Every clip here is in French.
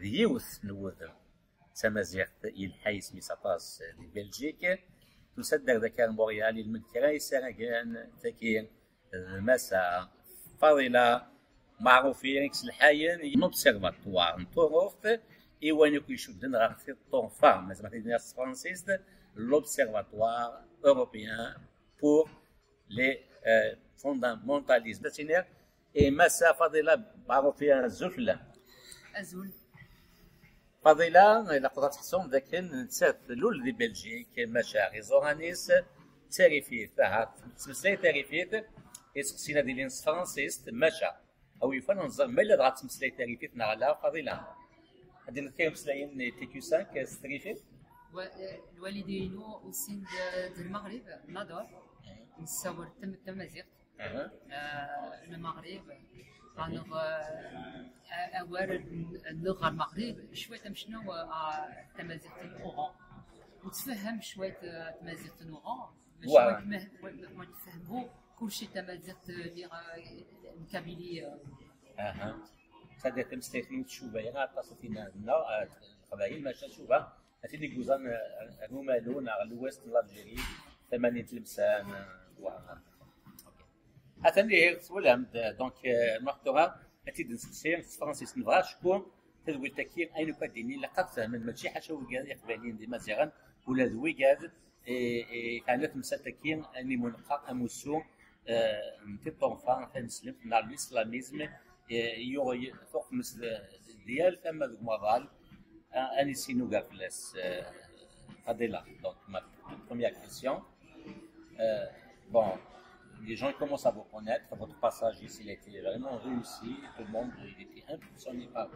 يوث نوذ تمازيغت الحي سميتها طاس دي بلجيك تصدق ذاك مونريال المنكراي سراكان تاكين مسا فاضله معروفين كس الحاين نوبسيرفاتوار نطوروفت ايوان يشدن غير في الطونفا مازال تدير فرانسيس l'Observatoire européen pour les fondamentalismes. Et Massa Fadila معروفين زفلة أزول فضيلة إلا قدرت تحسهم ذاك نسات لول دي بلجيك مشاغي زورانيس تاريفيت تمسلاي تاريفيت يسقسينا دي لينس فرانسيست مشا أو يفن نظر ما إلا دغات تمسلاي تاريفيت نغلا فضيلة هادي نتكلم مسلايين تيكيو 5 ستريفيت الوالدين وسين المغرب نادور نصور تمازيغ المغرب أوار اللغة المغرب شوية مشنو تمازيغ الأوران وتفهم شوية تمازيغ الأوران شوية ما تفهمه كل شيء تمازيغ الكابيلي هذا تمستيخين تشوفها يا تصفينا القبائل ماشا شوفها هاتي كوزان رومالون على الويست الجيري 80 تلمسان هاتني سولهم دونك المحتوى هاتي دنسير فرانسيس نبغى شكون تدوي التكير اين كديني لقد فهم ماشي حاشا وكاد يقبلين ديما زيغان ولا ذويكاد كانت مساتكين اني منقى اموسو نتي طونفان فنسلم مع الاسلاميزم يوغي فوق مثل ديال فما ذوك مغال Annecy Nougafles, Adela. Donc, ma toute première question. Bon, les gens commencent à vous connaître. Votre passage ici, il a été vraiment réussi. Tout le monde il était impressionné par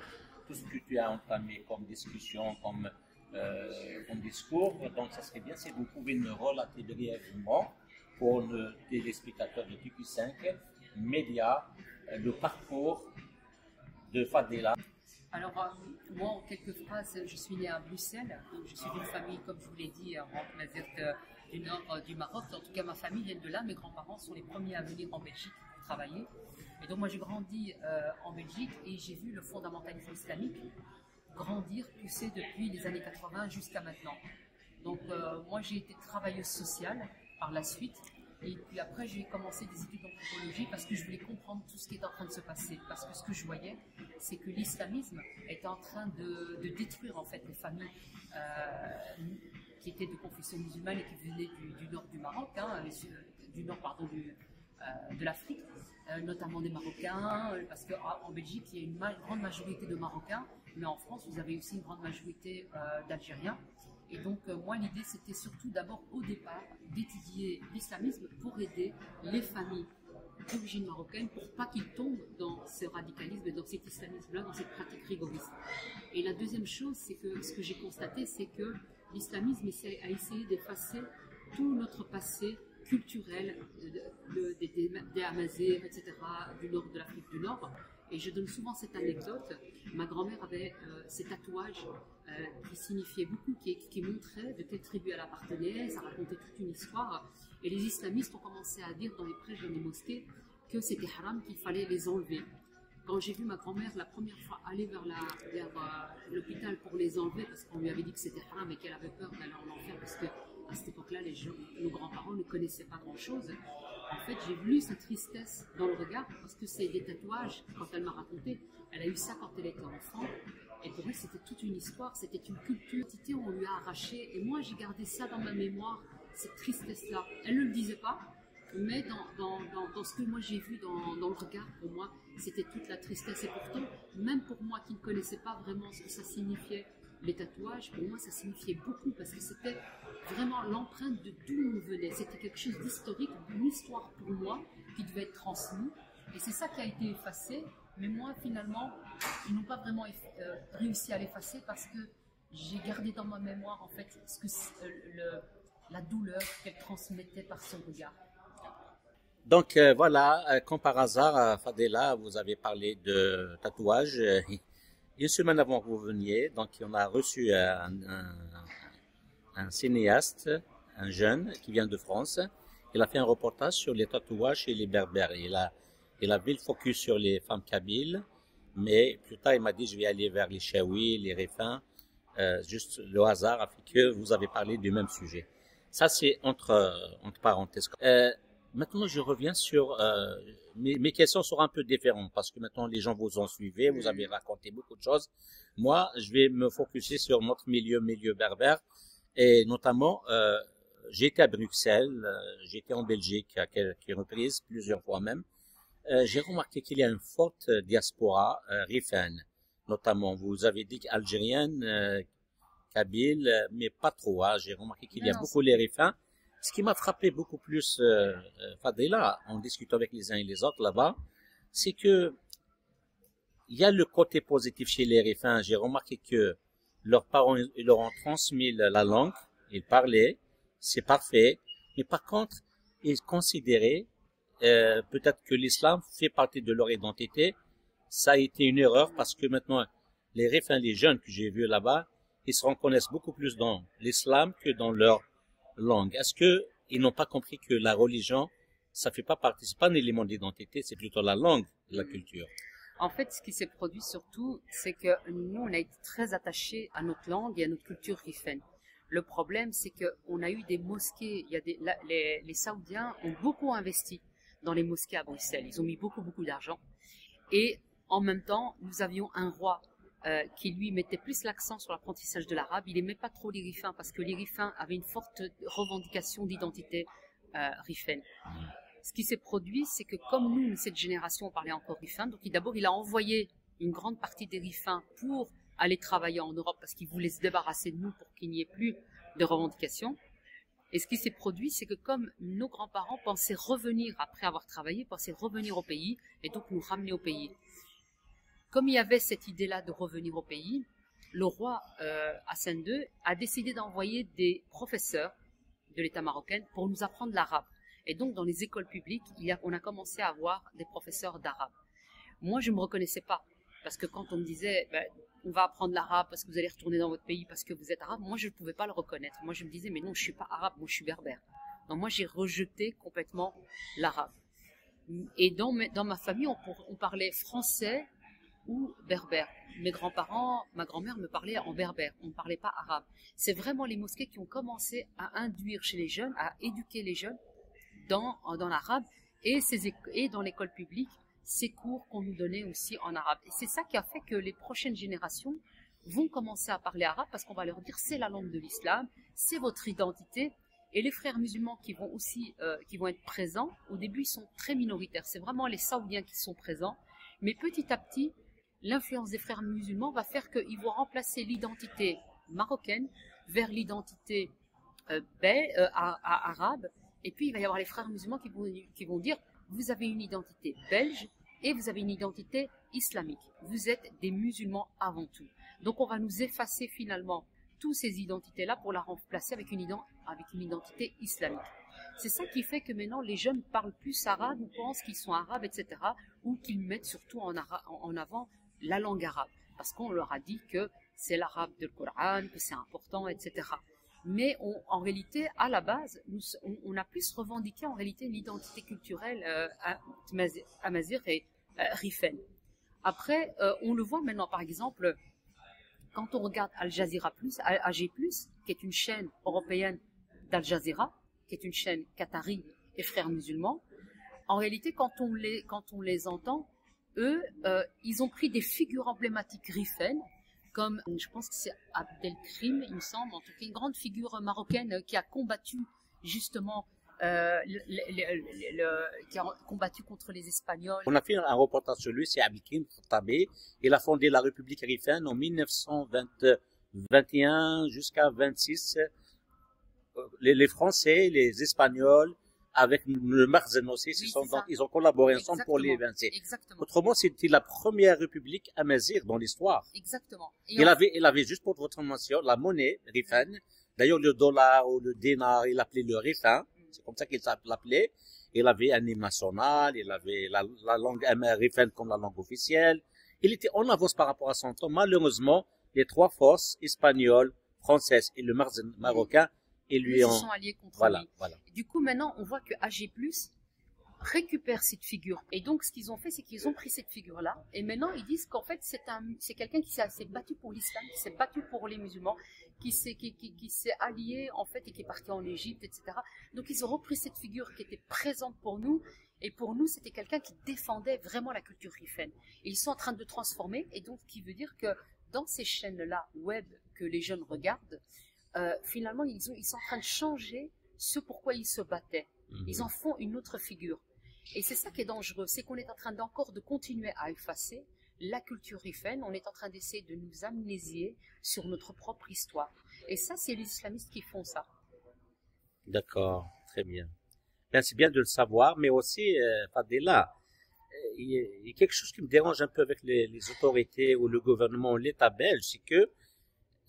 tout ce que tu as entamé comme discussion, comme discours. Donc, ça serait bien si vous pouvez nous relater brièvement pour les téléspectateurs de TQ5 Média le parcours de Fadela. Alors, moi, en quelques phrases, je suis née à Bruxelles, donc je suis d'une famille, comme je vous l'ai dit, du nord du Maroc. En tout cas, ma famille vient de là. Mes grands-parents sont les premiers à venir en Belgique pour travailler. Et donc, moi, j'ai grandi en Belgique et j'ai vu le fondamentalisme islamique grandir, pousser depuis les années 80 jusqu'à maintenant. Donc, moi, j'ai été travailleuse sociale par la suite. Et puis après, j'ai commencé des études d'anthropologie parce que je voulais comprendre tout ce qui est en train de se passer. Parce que ce que je voyais, c'est que l'islamisme était en train de détruire en fait les familles qui étaient de confession musulmane et qui venaient du nord du Maroc, du nord pardon, de l'Afrique, notamment des Marocains, parce qu'en Belgique, il y a une grande majorité de Marocains, mais en France, vous avez aussi une grande majorité d'Algériens. Et donc, moi, l'idée, c'était surtout d'abord, au départ, d'étudier l'islamisme pour aider les familles d'origine marocaine pour pas qu'ils tombent dans ce radicalisme et dans cet islamisme-là, dans cette pratique rigoriste. Et la deuxième chose, c'est que ce que j'ai constaté, c'est que l'islamisme a essayé d'effacer tout notre passé culturel des Amazirs, etc., du nord de l'Afrique du Nord. Et je donne souvent cette anecdote. Ma grand-mère avait ces tatouages qui signifiaient beaucoup, qui montraient de quelle tribu elle appartenait, ça racontait toute une histoire. Et les islamistes ont commencé à dire dans les prêches, dans les mosquées, que c'était haram, qu'il fallait les enlever. Quand j'ai vu ma grand-mère la première fois aller vers l'hôpital pour les enlever, parce qu'on lui avait dit que c'était haram et qu'elle avait peur d'aller en enfer, parce qu'à cette époque-là, nos grands-parents ne connaissaient pas grand-chose. En fait, j'ai vu sa tristesse dans le regard, parce que c'est des tatouages, quand elle m'a raconté, elle a eu ça quand elle était enfant, et pour elle, c'était toute une histoire, c'était une culture, on lui a arraché, et moi, j'ai gardé ça dans ma mémoire, cette tristesse-là. Elle ne le disait pas, mais dans ce que moi j'ai vu dans le regard, pour moi, c'était toute la tristesse. Et pourtant, même pour moi qui ne connaissais pas vraiment ce que ça signifiait, les tatouages, pour moi, ça signifiait beaucoup, parce que c'était vraiment l'empreinte de d'où on venait. C'était quelque chose d'historique, d'une histoire pour moi, qui devait être transmise. Et c'est ça qui a été effacé. Mais moi, finalement, ils n'ont pas vraiment réussi à l'effacer, parce que j'ai gardé dans ma mémoire, en fait, la douleur qu'elle transmettait par son regard. Donc voilà, comme par hasard, Fadela, vous avez parlé de tatouage. Une semaine avant que vous veniez, donc on a reçu un cinéaste, un jeune qui vient de France. Il a fait un reportage sur les tatouages chez les Berbères. Il a mis le focus sur les femmes kabyles Mais plus tard, il m'a dit, je vais aller vers les Chaouis, les Réfins. Juste le hasard a fait que vous avez parlé du même sujet. Ça, c'est entre parenthèses. Maintenant, je reviens sur... mes questions seront un peu différentes parce que maintenant, les gens vous ont suivi, vous avez raconté beaucoup de choses. Moi, je vais me focuser sur notre milieu berbère. Et notamment, j'ai été à Bruxelles, j'ai été en Belgique à quelques reprises, plusieurs fois même. J'ai remarqué qu'il y a une forte diaspora rifaine, notamment. Vous avez dit algérienne, kabyle, mais pas trop. Hein. J'ai remarqué qu'il y a beaucoup les rifains. Ce qui m'a frappé beaucoup plus, Fadila, en discutant avec les uns et les autres là-bas, c'est que il y a le côté positif chez les rifains. J'ai remarqué que leurs parents ils leur ont transmis la langue, ils parlaient, c'est parfait, mais par contre, ils considéraient peut-être que l'islam fait partie de leur identité. Ça a été une erreur parce que maintenant, les rifains, les jeunes que j'ai vus là-bas, ils se reconnaissent beaucoup plus dans l'islam que dans leur langue. Est-ce que ils n'ont pas compris que la religion, ça fait pas partie, c'est pas un élément d'identité, c'est plutôt la langue, la culture. En fait, ce qui s'est produit surtout, c'est que nous, on a été très attachés à notre langue et à notre culture rifaine. Le problème, c'est qu'on a eu des mosquées, les Saoudiens ont beaucoup investi dans les mosquées à Bruxelles. Ils ont mis beaucoup d'argent. Et en même temps, nous avions un roi qui lui mettait plus l'accent sur l'apprentissage de l'arabe. Il n'aimait pas trop les rifains parce que les rifains avaient une forte revendication d'identité rifaine. Ce qui s'est produit, c'est que comme nous, cette génération, on parlait encore rifin, donc d'abord il a envoyé une grande partie des rifins pour aller travailler en Europe parce qu'il voulait se débarrasser de nous pour qu'il n'y ait plus de revendications. Et ce qui s'est produit, c'est que comme nos grands-parents pensaient revenir, après avoir travaillé, pensaient revenir au pays et donc nous ramener au pays. Comme il y avait cette idée-là de revenir au pays, le roi Hassan II a décidé d'envoyer des professeurs de l'État marocain pour nous apprendre l'arabe. Et donc, dans les écoles publiques, on a commencé à avoir des professeurs d'arabe. Moi, je ne me reconnaissais pas. Parce que quand on me disait, on va apprendre l'arabe parce que vous allez retourner dans votre pays parce que vous êtes arabe, moi, je ne pouvais pas le reconnaître. Moi, je me disais, mais non, je ne suis pas arabe, moi, je suis berbère. Donc, moi, j'ai rejeté complètement l'arabe. Et dans ma famille, on parlait français ou berbère. Mes grands-parents, ma grand-mère me parlait en berbère. On ne parlait pas arabe. C'est vraiment les mosquées qui ont commencé à induire chez les jeunes, à éduquer les jeunes dans l'arabe et dans l'école publique, ces cours qu'on nous donnait aussi en arabe. Et c'est ça qui a fait que les prochaines générations vont commencer à parler arabe parce qu'on va leur dire c'est la langue de l'islam, c'est votre identité. Et les frères musulmans qui vont être présents, au début ils sont très minoritaires, c'est vraiment les Saoudiens qui sont présents, mais petit à petit, l'influence des frères musulmans va faire qu'ils vont remplacer l'identité marocaine vers l'identité arabe. Et puis, il va y avoir les frères musulmans qui vont dire, vous avez une identité belge et vous avez une identité islamique. Vous êtes des musulmans avant tout. Donc, on va nous effacer finalement toutes ces identités-là pour la remplacer avec une identité islamique. C'est ça qui fait que maintenant, les jeunes parlent plus arabe ou pensent qu'ils sont arabes, etc. Ou qu'ils mettent surtout en avant la langue arabe. Parce qu'on leur a dit que c'est l'arabe de Coran, que c'est important, etc. Mais en réalité, à la base, on a plus revendiqué en réalité une identité culturelle amazigh et rifaine. Après, on le voit maintenant, par exemple, quand on regarde Al Jazeera AG+, qui est une chaîne européenne d'Al Jazeera, qui est une chaîne qatari et frères musulmans, en réalité, quand on les entend, eux, ils ont pris des figures emblématiques rifaines, comme je pense que c'est Abdelkrim, il me semble, en tout cas une grande figure marocaine qui a combattu justement, qui a combattu contre les Espagnols. On a fait un reportage sur lui, c'est Abdelkrim Tabé. Il a fondé la République rifaine en 1921 jusqu'à 26. Les Français, les Espagnols, avec le Makhzen aussi, ils ont collaboré ensemble pour les 26. Exactement. Autrement, c'était la première république amazigh dans l'histoire. Exactement. Il avait juste pour votre information la monnaie rifaine. D'ailleurs, le dollar ou le dinar, il l'appelait le rifin. C'est comme ça qu'il l'appelait. Il avait un hymne national, il avait la langue rifaine comme la langue officielle. Il était en avance par rapport à son temps. Malheureusement, les trois forces espagnoles, françaises et le marocain, ils lui sont alliés contre lui. Voilà. Du coup, maintenant, on voit que AG+, récupère cette figure. Et donc, ce qu'ils ont fait, c'est qu'ils ont pris cette figure-là. Et maintenant, ils disent qu'en fait, c'est quelqu'un qui s'est battu pour l'islam, qui s'est battu pour les musulmans, qui s'est allié, en fait, et qui est parti en Égypte, etc. Donc, ils ont repris cette figure qui était présente pour nous. Et pour nous, c'était quelqu'un qui défendait vraiment la culture rifaine. Et ils sont en train de transformer. Et donc, ce qui veut dire que dans ces chaînes-là, web, que les jeunes regardent, finalement, ils sont en train de changer ce pourquoi ils se battaient. Ils en font une autre figure. Et c'est ça qui est dangereux, c'est qu'on est en train encore de continuer à effacer la culture rifaine, on est en train d'essayer de nous amnésier sur notre propre histoire. Et ça, c'est les islamistes qui font ça. D'accord, très bien. Bien, c'est bien de le savoir, mais aussi, Fadela, il y a quelque chose qui me dérange un peu avec les autorités ou le gouvernement, l'État belge, c'est que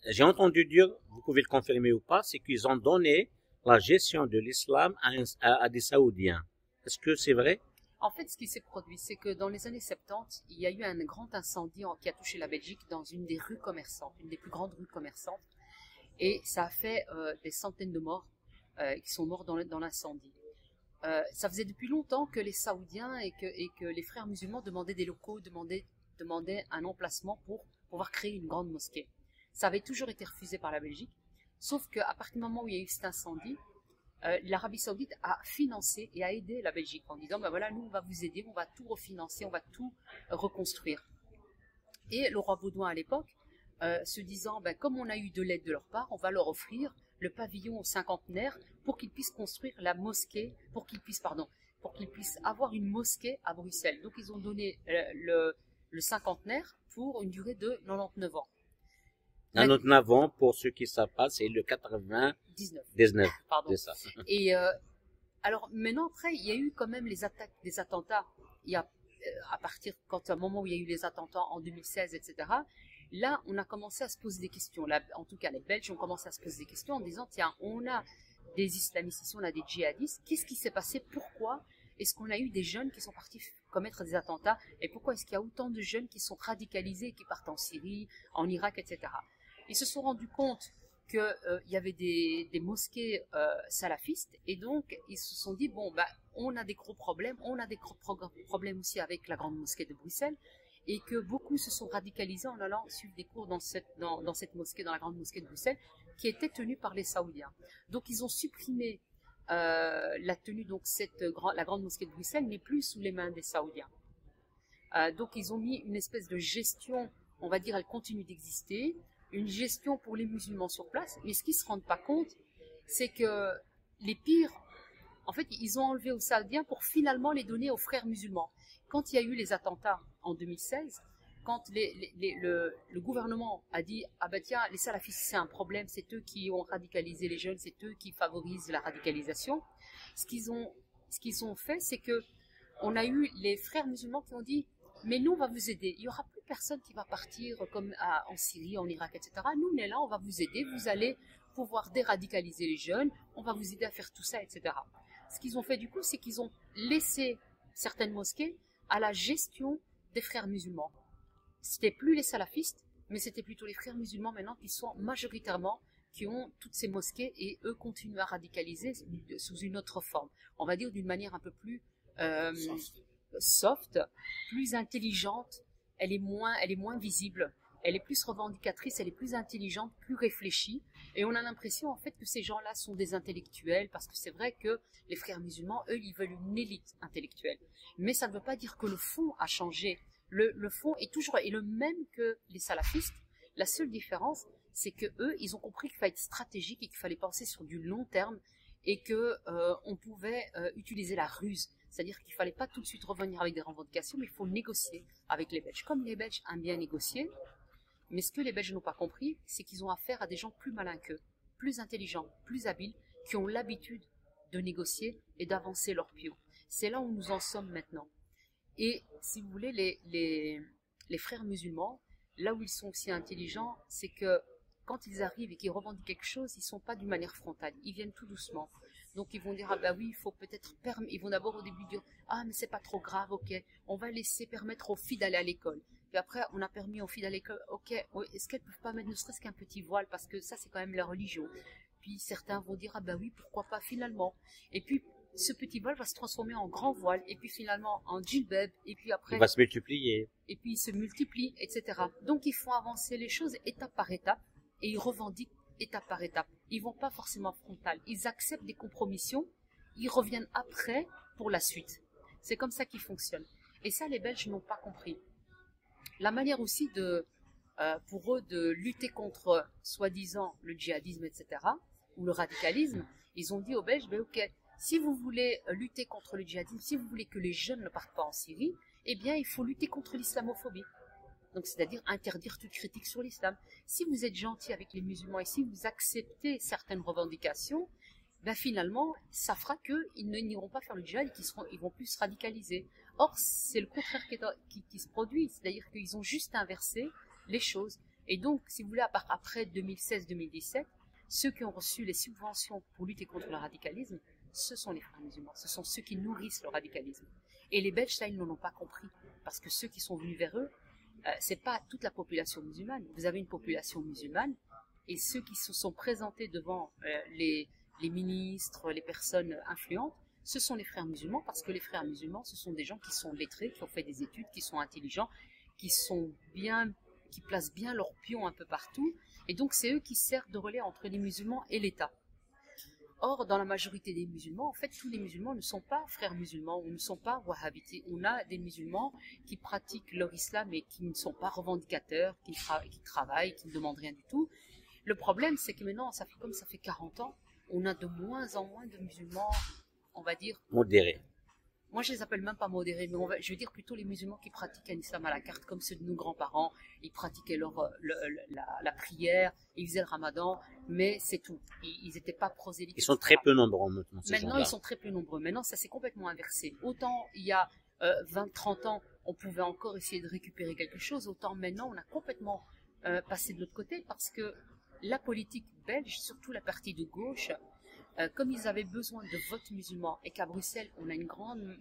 j'ai entendu dire, vous pouvez le confirmer ou pas, c'est qu'ils ont donné la gestion de l'islam à des Saoudiens. Est-ce que c'est vrai? En fait, ce qui s'est produit, c'est que dans les années 70, il y a eu un grand incendie qui a touché la Belgique dans une des rues commerçantes, une des plus grandes rues commerçantes. Et ça a fait des centaines de morts qui sont morts dans l'incendie. Ça faisait depuis longtemps que les Saoudiens et que les frères musulmans demandaient des locaux, demandaient un emplacement pour pouvoir créer une grande mosquée. Ça avait toujours été refusé par la Belgique, sauf qu'à partir du moment où il y a eu cet incendie, l'Arabie Saoudite a financé et a aidé la Belgique en disant, ben voilà, nous on va vous aider, on va tout refinancer, on va tout reconstruire. Et le roi Baudouin à l'époque, se disant, ben, comme on a eu de l'aide de leur part, on va leur offrir le pavillon au cinquantenaire pour qu'ils puissent construire la mosquée, pour qu'ils puissent avoir une mosquée à Bruxelles. Donc ils ont donné le cinquantenaire pour une durée de 99 ans. Un autre avant, pour ceux qui ne savent pas, c'est le 19. Pardon. C'est ça. Et alors maintenant, après, il y a eu quand même les attaques, des attentats. Il y a, à un moment où il y a eu les attentats en 2016, etc., là, on a commencé à se poser des questions. Là, en tout cas, les Belges ont commencé à se poser des questions en disant, tiens, on a des islamistes ici, on a des djihadistes. Qu'est-ce qui s'est passé? Pourquoi est-ce qu'on a eu des jeunes qui sont partis commettre des attentats? Et pourquoi est-ce qu'il y a autant de jeunes qui sont radicalisés, qui partent en Syrie, en Irak, etc. Ils se sont rendus compte qu'il y avait des mosquées salafistes, et donc ils se sont dit, bon, bah, on a des gros problèmes, on a des gros problèmes aussi avec la grande mosquée de Bruxelles, et que beaucoup se sont radicalisés en allant suivre des cours dans cette mosquée, dans la grande mosquée de Bruxelles, qui était tenue par les Saoudiens. Donc ils ont supprimé la tenue, donc la grande mosquée de Bruxelles n'est plus sous les mains des Saoudiens. Donc ils ont mis une espèce de gestion, on va dire, elle continue d'exister, une gestion pour les musulmans sur place, mais ce qu'ils ne se rendent pas compte, c'est que les pires, en fait, ils ont enlevé aux Saoudiens pour finalement les donner aux frères musulmans. Quand il y a eu les attentats en 2016, quand le gouvernement a dit, ah ben tiens, les salafistes c'est un problème, c'est eux qui ont radicalisé les jeunes, c'est eux qui favorisent la radicalisation, ce qu'ils ont fait, c'est que on a eu les frères musulmans qui ont dit, mais nous on va vous aider, il n'y aura plus personne qui va partir comme en Syrie, en Irak, etc. Nous on est là, on va vous aider, vous allez pouvoir déradicaliser les jeunes, on va vous aider à faire tout ça, etc. Ce qu'ils ont fait du coup, c'est qu'ils ont laissé certaines mosquées à la gestion des frères musulmans. C'était plus les salafistes, mais c'était plutôt les frères musulmans maintenant qui sont majoritairement, qui ont toutes ces mosquées, et eux continuent à radicaliser sous une autre forme. On va dire d'une manière un peu plus soft, plus intelligente, elle est moins visible, elle est plus revendicatrice, elle est plus intelligente, plus réfléchie, et on a l'impression en fait que ces gens-là sont des intellectuels, parce que c'est vrai que les frères musulmans, eux, ils veulent une élite intellectuelle. Mais ça ne veut pas dire que le fond a changé. Le fond est toujours le même que les salafistes. La seule différence, c'est que eux, ils ont compris qu'il fallait être stratégique et qu'il fallait penser sur du long terme, et que on pouvait utiliser la ruse. C'est-à-dire qu'il ne fallait pas tout de suite revenir avec des revendications, mais il faut négocier avec les Belges. Comme les Belges aiment bien négocier, mais ce que les Belges n'ont pas compris, c'est qu'ils ont affaire à des gens plus malins qu'eux, plus intelligents, plus habiles, qui ont l'habitude de négocier et d'avancer leur pion. C'est là où nous en sommes maintenant. Et si vous voulez, les frères musulmans, là où ils sont aussi intelligents, c'est que quand ils arrivent et qu'ils revendiquent quelque chose, ils ne sont pas d'une manière frontale, ils viennent tout doucement. Donc ils vont dire, ah bah oui, il faut peut-être ils vont d'abord au début dire, ah mais c'est pas trop grave, ok, on va laisser permettre aux filles d'aller à l'école. Puis après, on a permis aux filles d'aller à l'école, ok, est-ce qu'elles peuvent pas mettre ne serait-ce qu'un petit voile, parce que ça c'est quand même la religion. Puis certains vont dire, ah bah oui, pourquoi pas finalement. Et puis ce petit voile va se transformer en grand voile, et puis finalement en djilbab, et puis après... Il va se multiplier. Et puis il se multiplie, etc. Donc ils font avancer les choses étape par étape, et ils revendiquent étape par étape. Ils vont pas forcément frontal. Ils acceptent des compromissions, ils reviennent après pour la suite. C'est comme ça qu'ils fonctionnent. Et ça, les Belges n'ont pas compris. La manière aussi pour eux de lutter contre, soi-disant, le djihadisme, etc., ou le radicalisme, ils ont dit aux Belges, ben ok, si vous voulez lutter contre le djihadisme, si vous voulez que les jeunes ne partent pas en Syrie, eh bien, il faut lutter contre l'islamophobie. Donc, c'est-à-dire interdire toute critique sur l'islam. Si vous êtes gentil avec les musulmans et si vous acceptez certaines revendications, ben finalement, ça fera qu'ils n'iront pas faire le djihad et ils vont plus se radicaliser. Or, c'est le contraire qui se produit. C'est-à-dire qu'ils ont juste inversé les choses. Et donc, si vous voulez, après 2016-2017, ceux qui ont reçu les subventions pour lutter contre le radicalisme, ce sont les frères musulmans. Ce sont ceux qui nourrissent le radicalisme. Et les Belges, ça, ils n'en ont pas compris. Parce que ceux qui sont venus vers eux, c'est pas toute la population musulmane. Vous avez une population musulmane et ceux qui se sont présentés devant les ministres, les personnes influentes, ce sont les frères musulmans parce que les frères musulmans, ce sont des gens qui sont lettrés, qui ont fait des études, qui sont intelligents, qui placent bien leurs pions un peu partout. Et donc, c'est eux qui servent de relais entre les musulmans et l'État. Or, dans la majorité des musulmans, en fait, tous les musulmans ne sont pas frères musulmans ou ne sont pas wahhabites. On a des musulmans qui pratiquent leur islam et qui ne sont pas revendicateurs, qui travaillent, qui ne demandent rien du tout. Le problème, c'est que maintenant, ça fait 40 ans, on a de moins en moins de musulmans, on va dire... Modérés. Moi, je les appelle même pas modérés, mais je veux dire plutôt les musulmans qui pratiquent un islam à la carte, comme ceux de nos grands-parents. Ils pratiquaient la prière, ils faisaient le ramadan, mais c'est tout. Ils n'étaient pas prosélytes. Ils sont très peu nombreux maintenant, ces Maintenant, gens-là. ils sont très peu nombreux. Maintenant, ça s'est complètement inversé. Autant il y a 20-30 ans, on pouvait encore essayer de récupérer quelque chose, autant maintenant, on a complètement passé de l'autre côté, parce que la politique belge, surtout la partie de gauche, comme ils avaient besoin de votes musulmans et qu'à Bruxelles, on a une grande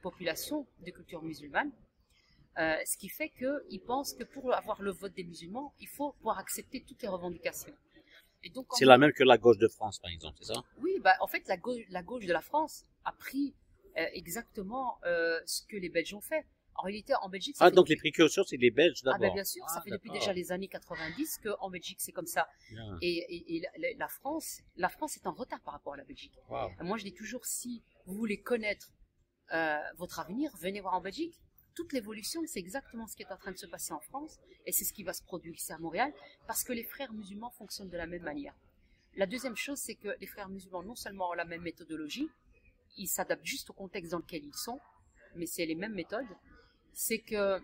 population de culture musulmane, ce qui fait qu'ils pensent que pour avoir le vote des musulmans, il faut pouvoir accepter toutes les revendications. C'est la même que la gauche de France, par exemple, c'est ça? Oui, en fait, la gauche de la France a pris exactement ce que les Belges ont fait. En réalité, en Belgique... Donc les précurseurs, c'est les Belges d'abord. Bien sûr, ça fait depuis déjà les années 90 qu'en Belgique, c'est comme ça. Bien. Et la France est en retard par rapport à la Belgique. Wow. Moi, je dis toujours, si vous voulez connaître votre avenir, venez voir en Belgique. Toute l'évolution, c'est exactement ce qui est en train de se passer en France, et c'est ce qui va se produire ici à Montréal, parce que les frères musulmans fonctionnent de la même manière. La deuxième chose, c'est que les frères musulmans, non seulement ont la même méthodologie, ils s'adaptent juste au contexte dans lequel ils sont, mais c'est les mêmes méthodes, c'est que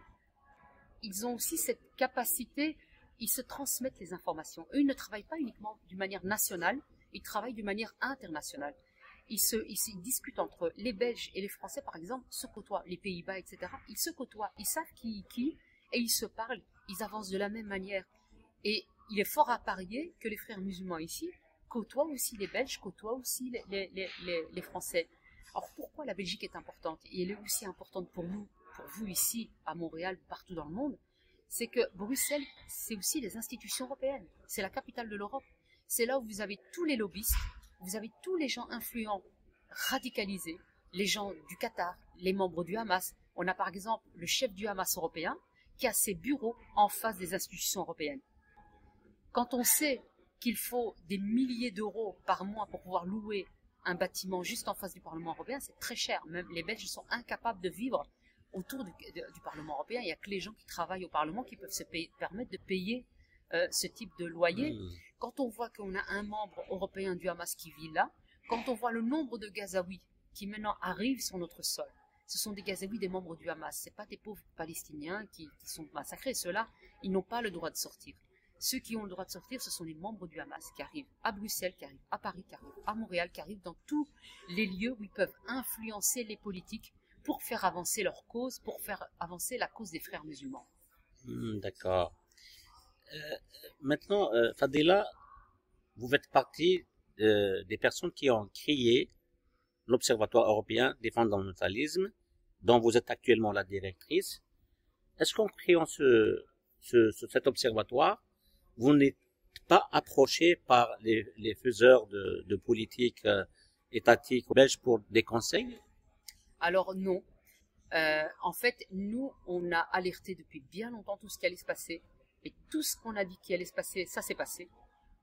ils ont aussi cette capacité, ils se transmettent les informations. Eux, ils ne travaillent pas uniquement d'une manière nationale, ils travaillent d'une manière internationale. Ils discutent entre eux. Les Belges et les Français, par exemple, se côtoient, les Pays-Bas, etc. Ils se côtoient, ils savent qui est qui, et ils se parlent, ils avancent de la même manière. Et il est fort à parier que les frères musulmans ici côtoient aussi les Belges, côtoient aussi les Français. Alors pourquoi la Belgique est importante? Et elle est aussi importante pour nous, pour vous ici, à Montréal, partout dans le monde, c'est que Bruxelles, c'est aussi les institutions européennes. C'est la capitale de l'Europe. C'est là où vous avez tous les lobbyistes, vous avez tous les gens influents, radicalisés, les gens du Qatar, les membres du Hamas. On a par exemple le chef du Hamas européen qui a ses bureaux en face des institutions européennes. Quand on sait qu'il faut des milliers d'euros par mois pour pouvoir louer un bâtiment juste en face du Parlement européen, c'est très cher. Même les Belges sont incapables de vivre autour du Parlement européen. Il n'y a que les gens qui travaillent au Parlement qui peuvent se permettre de payer ce type de loyer. Quand on voit qu'on a un membre européen du Hamas qui vit là, quand on voit le nombre de Gazaouis qui maintenant arrivent sur notre sol, ce sont des Gazaouis, des membres du Hamas. Ce n'est pas des pauvres Palestiniens qui sont massacrés. Ceux-là, ils n'ont pas le droit de sortir. Ceux qui ont le droit de sortir, ce sont les membres du Hamas qui arrivent à Bruxelles, qui arrivent à Paris, qui arrivent à Montréal, qui arrivent dans tous les lieux où ils peuvent influencer les politiques pour faire avancer leur cause, pour faire avancer la cause des frères musulmans. D'accord. Maintenant, Fadela, vous faites partie des personnes qui ont créé l'Observatoire européen des fondamentalismes, dont vous êtes actuellement la directrice. Est-ce qu'en créant cet observatoire, vous n'êtes pas approché par les faiseurs de politique étatiques belges pour des conseils? Alors non. En fait, nous, on a alerté depuis bien longtemps tout ce qui allait se passer. Et tout ce qu'on a dit qui allait se passer, ça s'est passé.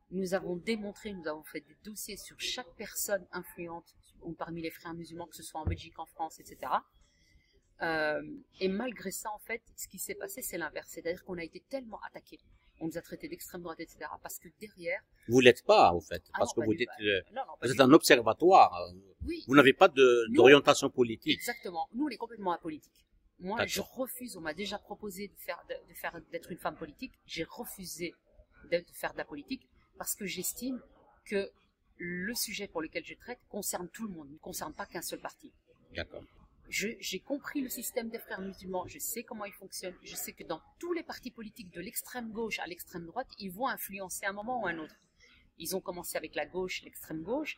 Nous avons démontré, nous avons fait des dossiers sur chaque personne influente parmi les frères musulmans, que ce soit en Belgique, en France, etc. Et malgré ça, en fait, ce qui s'est passé, c'est l'inverse. C'est-à-dire qu'on a été tellement attaqués. On nous a traités d'extrême droite, etc. Parce que derrière... Vous l'êtes pas, en fait, parce que vous dites, vous êtes un observatoire. Oui. Vous n'avez pas d'orientation politique. Exactement. Nous, on est complètement apolitique. Moi, D'accord. je refuse. On m'a déjà proposé d'être une femme politique. J'ai refusé de faire de la politique parce que j'estime que le sujet pour lequel je traite concerne tout le monde, ne concerne pas qu'un seul parti. D'accord. J'ai compris le système des frères musulmans, je sais comment il fonctionne, je sais que dans tous les partis politiques, de l'extrême gauche à l'extrême droite, ils vont influencer un moment ou un autre. Ils ont commencé avec la gauche, l'extrême gauche,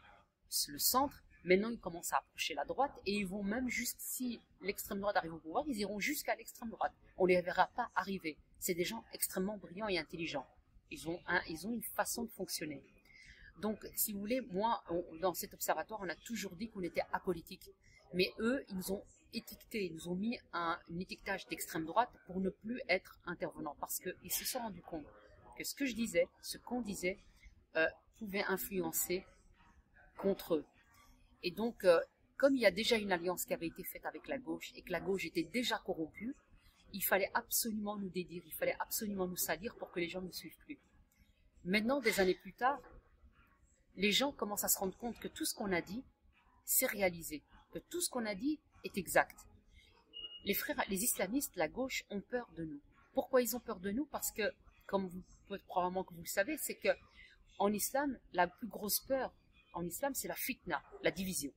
le centre, maintenant ils commencent à approcher la droite et ils vont même juste, si l'extrême droite arrive au pouvoir, ils iront jusqu'à l'extrême droite. On ne les verra pas arriver. C'est des gens extrêmement brillants et intelligents. Ils ont une façon de fonctionner. Donc, si vous voulez, moi, dans cet observatoire, on a toujours dit qu'on était apolitique. Mais eux, ils nous ont étiquetés, ils nous ont mis un étiquetage d'extrême droite pour ne plus être intervenants. Parce qu'ils se sont rendus compte que ce que je disais, ce qu'on disait, pouvait influencer contre eux. Et donc, comme il y a déjà une alliance qui avait été faite avec la gauche et que la gauche était déjà corrompue, il fallait absolument nous dédire, il fallait absolument nous salir pour que les gens ne suivent plus. Maintenant, des années plus tard, les gens commencent à se rendre compte que tout ce qu'on a dit, c'est réalisé, que tout ce qu'on a dit est exact. Les islamistes, la gauche, ont peur de nous. Pourquoi ils ont peur de nous? Parce que, comme probablement que vous le savez, c'est que en islam, la plus grosse peur en islam, c'est la fitna, la division.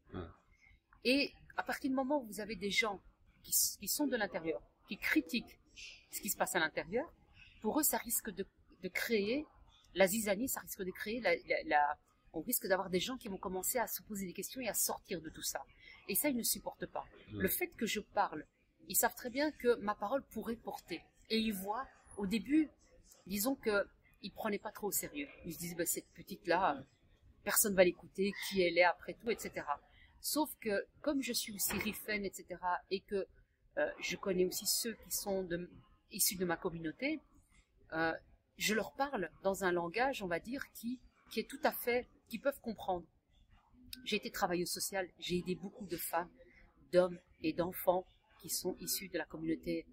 Et à partir du moment où vous avez des gens qui sont de l'intérieur, qui critiquent ce qui se passe à l'intérieur, pour eux, ça risque de créer la zizanie, ça risque de créer on risque d'avoir des gens qui vont commencer à se poser des questions et à sortir de tout ça. Et ça, ils ne supportent pas. Le fait que je parle, ils savent très bien que ma parole pourrait porter. Et ils voient, au début, disons qu'ils ne prenaient pas trop au sérieux. Ils se disent, cette petite-là, personne ne va l'écouter, qui elle est après tout, etc. Sauf que, comme je suis aussi rifaine, etc., et que je connais aussi ceux qui sont issus de ma communauté, je leur parle dans un langage, on va dire, qui est tout à fait, qui peuvent comprendre. J'ai été travailleuse sociale, j'ai aidé beaucoup de femmes, d'hommes et d'enfants qui sont issus de la communauté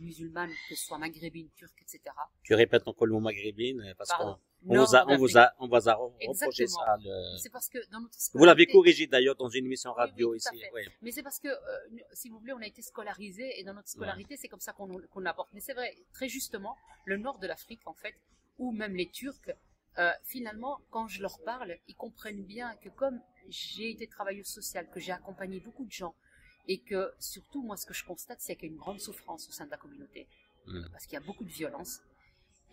musulmane, que ce soit maghrébine, turque, etc. Tu répètes encore le mot maghrébine parce qu'on on vous a reproché ça. C'est parce que dans notre vous l'avez corrigé d'ailleurs dans une émission radio oui, ici. Oui. Mais c'est parce que, si vous voulez, on a été scolarisé et dans notre scolarité, c'est comme ça qu'on l'apporte. Mais c'est vrai, très justement, le nord de l'Afrique, en fait, ou même les Turcs, finalement, quand je leur parle, ils comprennent bien que comme j'ai été travailleuse sociale, que j'ai accompagné beaucoup de gens, et que surtout, moi, ce que je constate, c'est qu'il y a une grande souffrance au sein de la communauté, parce qu'il y a beaucoup de violence,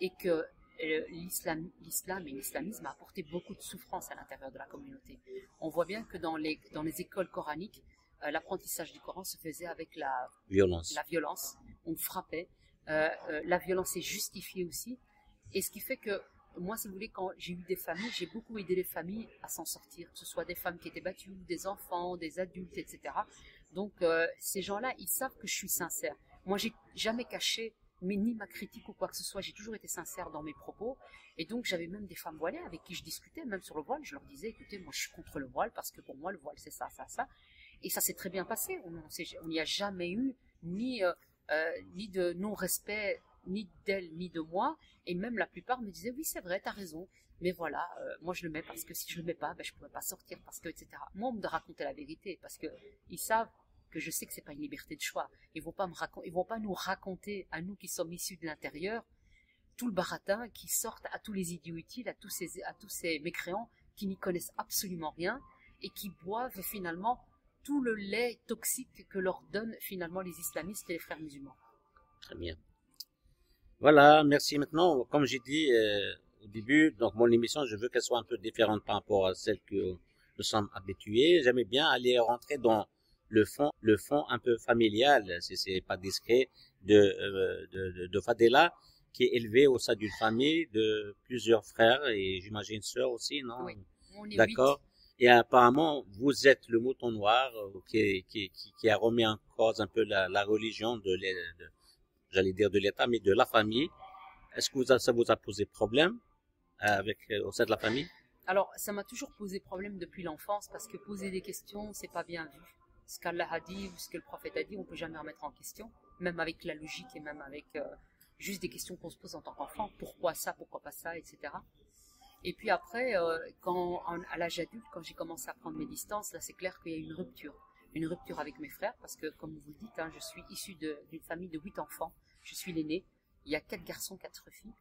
et que l'islam et l'islamisme a apporté beaucoup de souffrance à l'intérieur de la communauté. On voit bien que dans les écoles coraniques, l'apprentissage du Coran se faisait avec la violence. On frappait. La violence est justifiée aussi. Et ce qui fait que moi, si vous voulez, quand j'ai eu des familles, j'ai beaucoup aidé les familles à s'en sortir, que ce soit des femmes qui étaient battues, des enfants, des adultes, etc. Donc, ces gens-là, ils savent que je suis sincère. Moi, j'ai jamais caché ni ma critique ou quoi que ce soit. J'ai toujours été sincère dans mes propos. Et donc, j'avais même des femmes voilées avec qui je discutais, même sur le voile. Je leur disais, écoutez, moi, je suis contre le voile parce que pour moi, le voile, c'est ça, ça, ça. Et ça s'est très bien passé. On n'y a jamais eu ni de non-respect, ni d'elle, ni de moi. Et même la plupart me disaient, oui, c'est vrai, t'as raison. Mais voilà, moi, je le mets parce que si je le mets pas, je pourrais pas sortir parce que, etc. Moi, on me raconter la vérité parce que ils savent que je sais que c'est pas une liberté de choix. Ils vont pas nous raconter à nous qui sommes issus de l'intérieur tout le baratin qui sortent à tous les idiots utiles, à tous ces mécréants qui n'y connaissent absolument rien et qui boivent finalement tout le lait toxique que leur donnent finalement les islamistes et les frères musulmans. Très bien. Voilà, merci. Maintenant, comme j'ai dit au début, donc mon émission, je veux qu'elle soit un peu différente par rapport à celle que nous sommes habitués. J'aimais bien aller rentrer dans le fond un peu familial, si c'est pas discret, de Fadela, qui est élevé au sein d'une famille de plusieurs frères et j'imagine sœurs aussi, non? Oui, on est d'accord. Et apparemment, vous êtes le mouton noir qui a remis en cause un peu la religion j'allais dire de l'État, mais de la famille. Est-ce que ça vous a posé problème au sein de la famille? Alors, ça m'a toujours posé problème depuis l'enfance parce que poser des questions, c'est pas bien vu. Ce qu'Allah a dit ou ce que le prophète a dit, on peut jamais remettre en question, même avec la logique et même avec juste des questions qu'on se pose en tant qu'enfant. Pourquoi ça, pourquoi pas ça, etc. Et puis après, à l'âge adulte, quand j'ai commencé à prendre mes distances, là c'est clair qu'il y a eu une rupture avec mes frères, parce que comme vous le dites, hein, je suis issue d'une famille de 8 enfants, je suis l'aîné, il y a 4 garçons, 4 filles.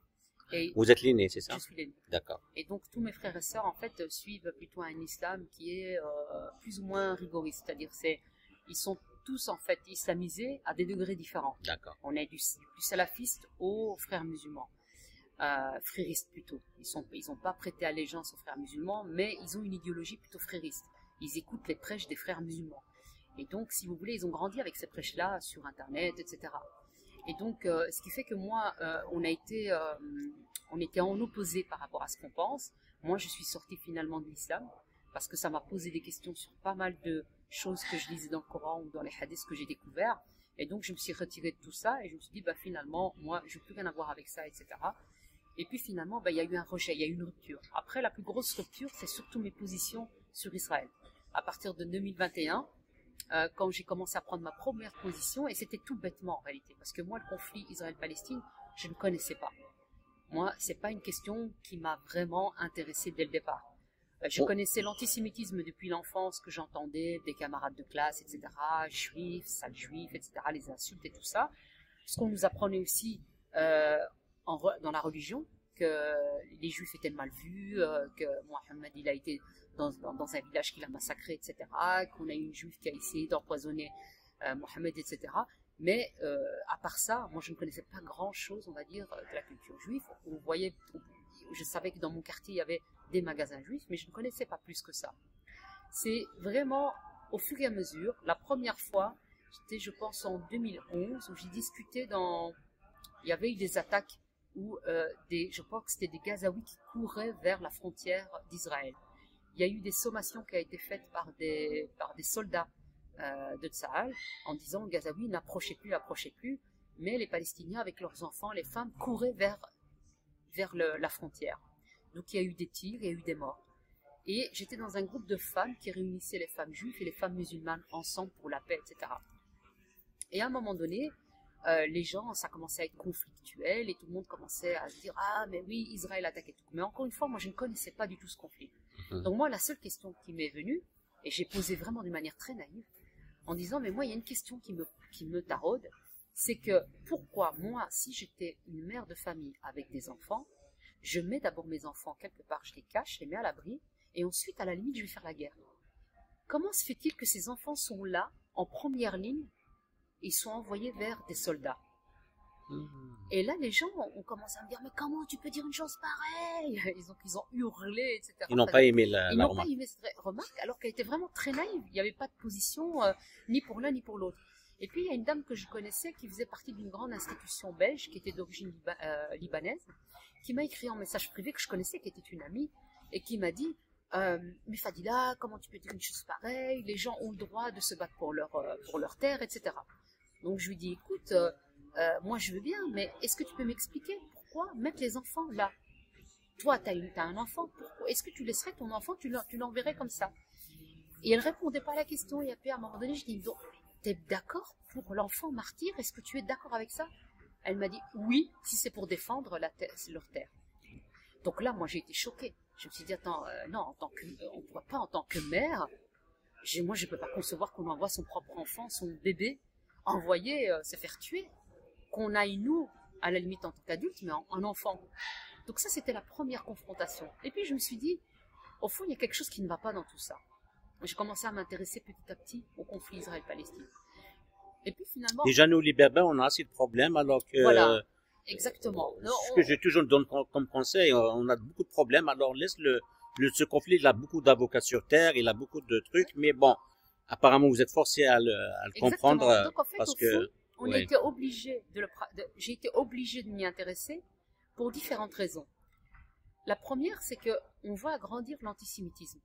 Et vous êtes l'aîné, c'est ça? Je suis l'aîné. D'accord. Et donc tous mes frères et sœurs en fait suivent plutôt un islam qui est plus ou moins rigoriste, c'est-à-dire ils sont tous en fait islamisés à des degrés différents. D'accord. On est du salafiste aux frères musulmans. Fréristes plutôt. Ils n'ont pas prêté allégeance aux frères musulmans, mais ils ont une idéologie plutôt frériste. Ils écoutent les prêches des frères musulmans. Et donc, si vous voulez, ils ont grandi avec ces prêches-là sur Internet, etc. Et donc, ce qui fait que moi, on était en opposé par rapport à ce qu'on pense. Moi, je suis sortie finalement de l'islam parce que ça m'a posé des questions sur pas mal de choses que je lisais dans le Coran ou dans les hadiths que j'ai découverts. Et donc, je me suis retirée de tout ça et je me suis dit, finalement, moi, je n'ai plus rien à voir avec ça, etc. Et puis finalement, il y a eu un rejet, il y a eu une rupture. Après, la plus grosse rupture, c'est surtout mes positions sur Israël. À partir de 2021, quand j'ai commencé à prendre ma première position, et c'était tout bêtement en réalité, parce que moi, le conflit Israël-Palestine, je ne connaissais pas. Moi, c'est pas une question qui m'a vraiment intéressée dès le départ. Je connaissais l'antisémitisme depuis l'enfance, que j'entendais des camarades de classe, etc., juifs, sales juifs, etc., les insultes et tout ça. Ce qu'on nous apprenait aussi dans la religion, que les juifs étaient mal vus, que Mohammed il a été dans un village qu'il a massacré, etc., qu'on a eu une juive qui a essayé d'empoisonner Mohammed, etc. Mais à part ça, moi je ne connaissais pas grand-chose, on va dire, de la culture juive. Je savais que dans mon quartier il y avait des magasins juifs, mais je ne connaissais pas plus que ça. C'est vraiment au fur et à mesure, la première fois, c'était je pense en 2011, où j'ai discuté il y avait eu des attaques où je crois que c'était des Gazaouis qui couraient vers la frontière d'Israël. Il y a eu des sommations qui ont été faites par des soldats de Tsahal en disant aux Gazaouis n'approchez plus, mais les Palestiniens avec leurs enfants, les femmes couraient vers la frontière. Donc il y a eu des tirs, il y a eu des morts. Et j'étais dans un groupe de femmes qui réunissait les femmes juives et les femmes musulmanes ensemble pour la paix, etc. Et à un moment donné, les gens, ça commençait à être conflictuel et tout le monde commençait à se dire « Ah, mais oui, Israël attaque et tout ». Mais encore une fois, moi, je ne connaissais pas du tout ce conflit. Donc moi, la seule question qui m'est venue, et j'ai posé vraiment d'une manière très naïve, en disant « Mais moi, il y a une question qui me taraude, c'est que pourquoi moi, si j'étais une mère de famille avec des enfants, je mets d'abord mes enfants quelque part, je les cache, je les mets à l'abri, et ensuite, à la limite, je vais faire la guerre. Comment se fait-il que ces enfants sont là, en première ligne, ils sont envoyés vers des soldats. Et là, les gens ont commencé à me dire, mais comment tu peux dire une chose pareille? Ils ont hurlé, etc. Ils n'ont pas aimé la remarque. Ils n'ont pas aimé cette remarque, alors qu'elle était vraiment très naïve. Il n'y avait pas de position ni pour l'un ni pour l'autre. Et puis, il y a une dame que je connaissais qui faisait partie d'une grande institution belge, qui était d'origine libanaise, qui m'a écrit en message privé que je connaissais, qui était une amie, et qui m'a dit, mais Fadila, comment tu peux dire une chose pareille? Les gens ont le droit de se battre pour leur terre, etc. Donc je lui dis, écoute, moi je veux bien, mais est-ce que tu peux m'expliquer pourquoi mettre les enfants là? Toi, tu as un enfant, pourquoi est-ce que tu laisserais ton enfant, tu l'enverrais comme ça? Et elle répondait pas à la question, et puis à un moment donné, je dis, donc, t'es d'accord pour l'enfant martyr? Est-ce que tu es d'accord avec ça? Elle m'a dit, oui, si c'est pour défendre leur terre. Donc là, moi j'ai été choquée. Je me suis dit, attends, non, on ne pourrait pas en tant que mère, moi je ne peux pas concevoir qu'on envoie son propre enfant, son bébé, envoyer se faire tuer, qu'on aille nous, à la limite en tant qu'adulte, mais en enfant. Donc ça, c'était la première confrontation. Et puis je me suis dit, au fond, il y a quelque chose qui ne va pas dans tout ça. J'ai commencé à m'intéresser petit à petit au conflit Israël-Palestine. Et puis finalement... Déjà, nous, les berbères, on a assez de problèmes, alors que... Voilà, exactement. Ce que je toujours donne comme conseil, on a beaucoup de problèmes, alors laisse ce conflit, il a beaucoup d'avocats sur terre, il a beaucoup de trucs, mais bon... Apparemment, vous êtes forcé à le comprendre. Donc, en fait, parce que on était obligé j'ai été obligée de m'y intéresser pour différentes raisons. La première, c'est que on voit grandir l'antisémitisme.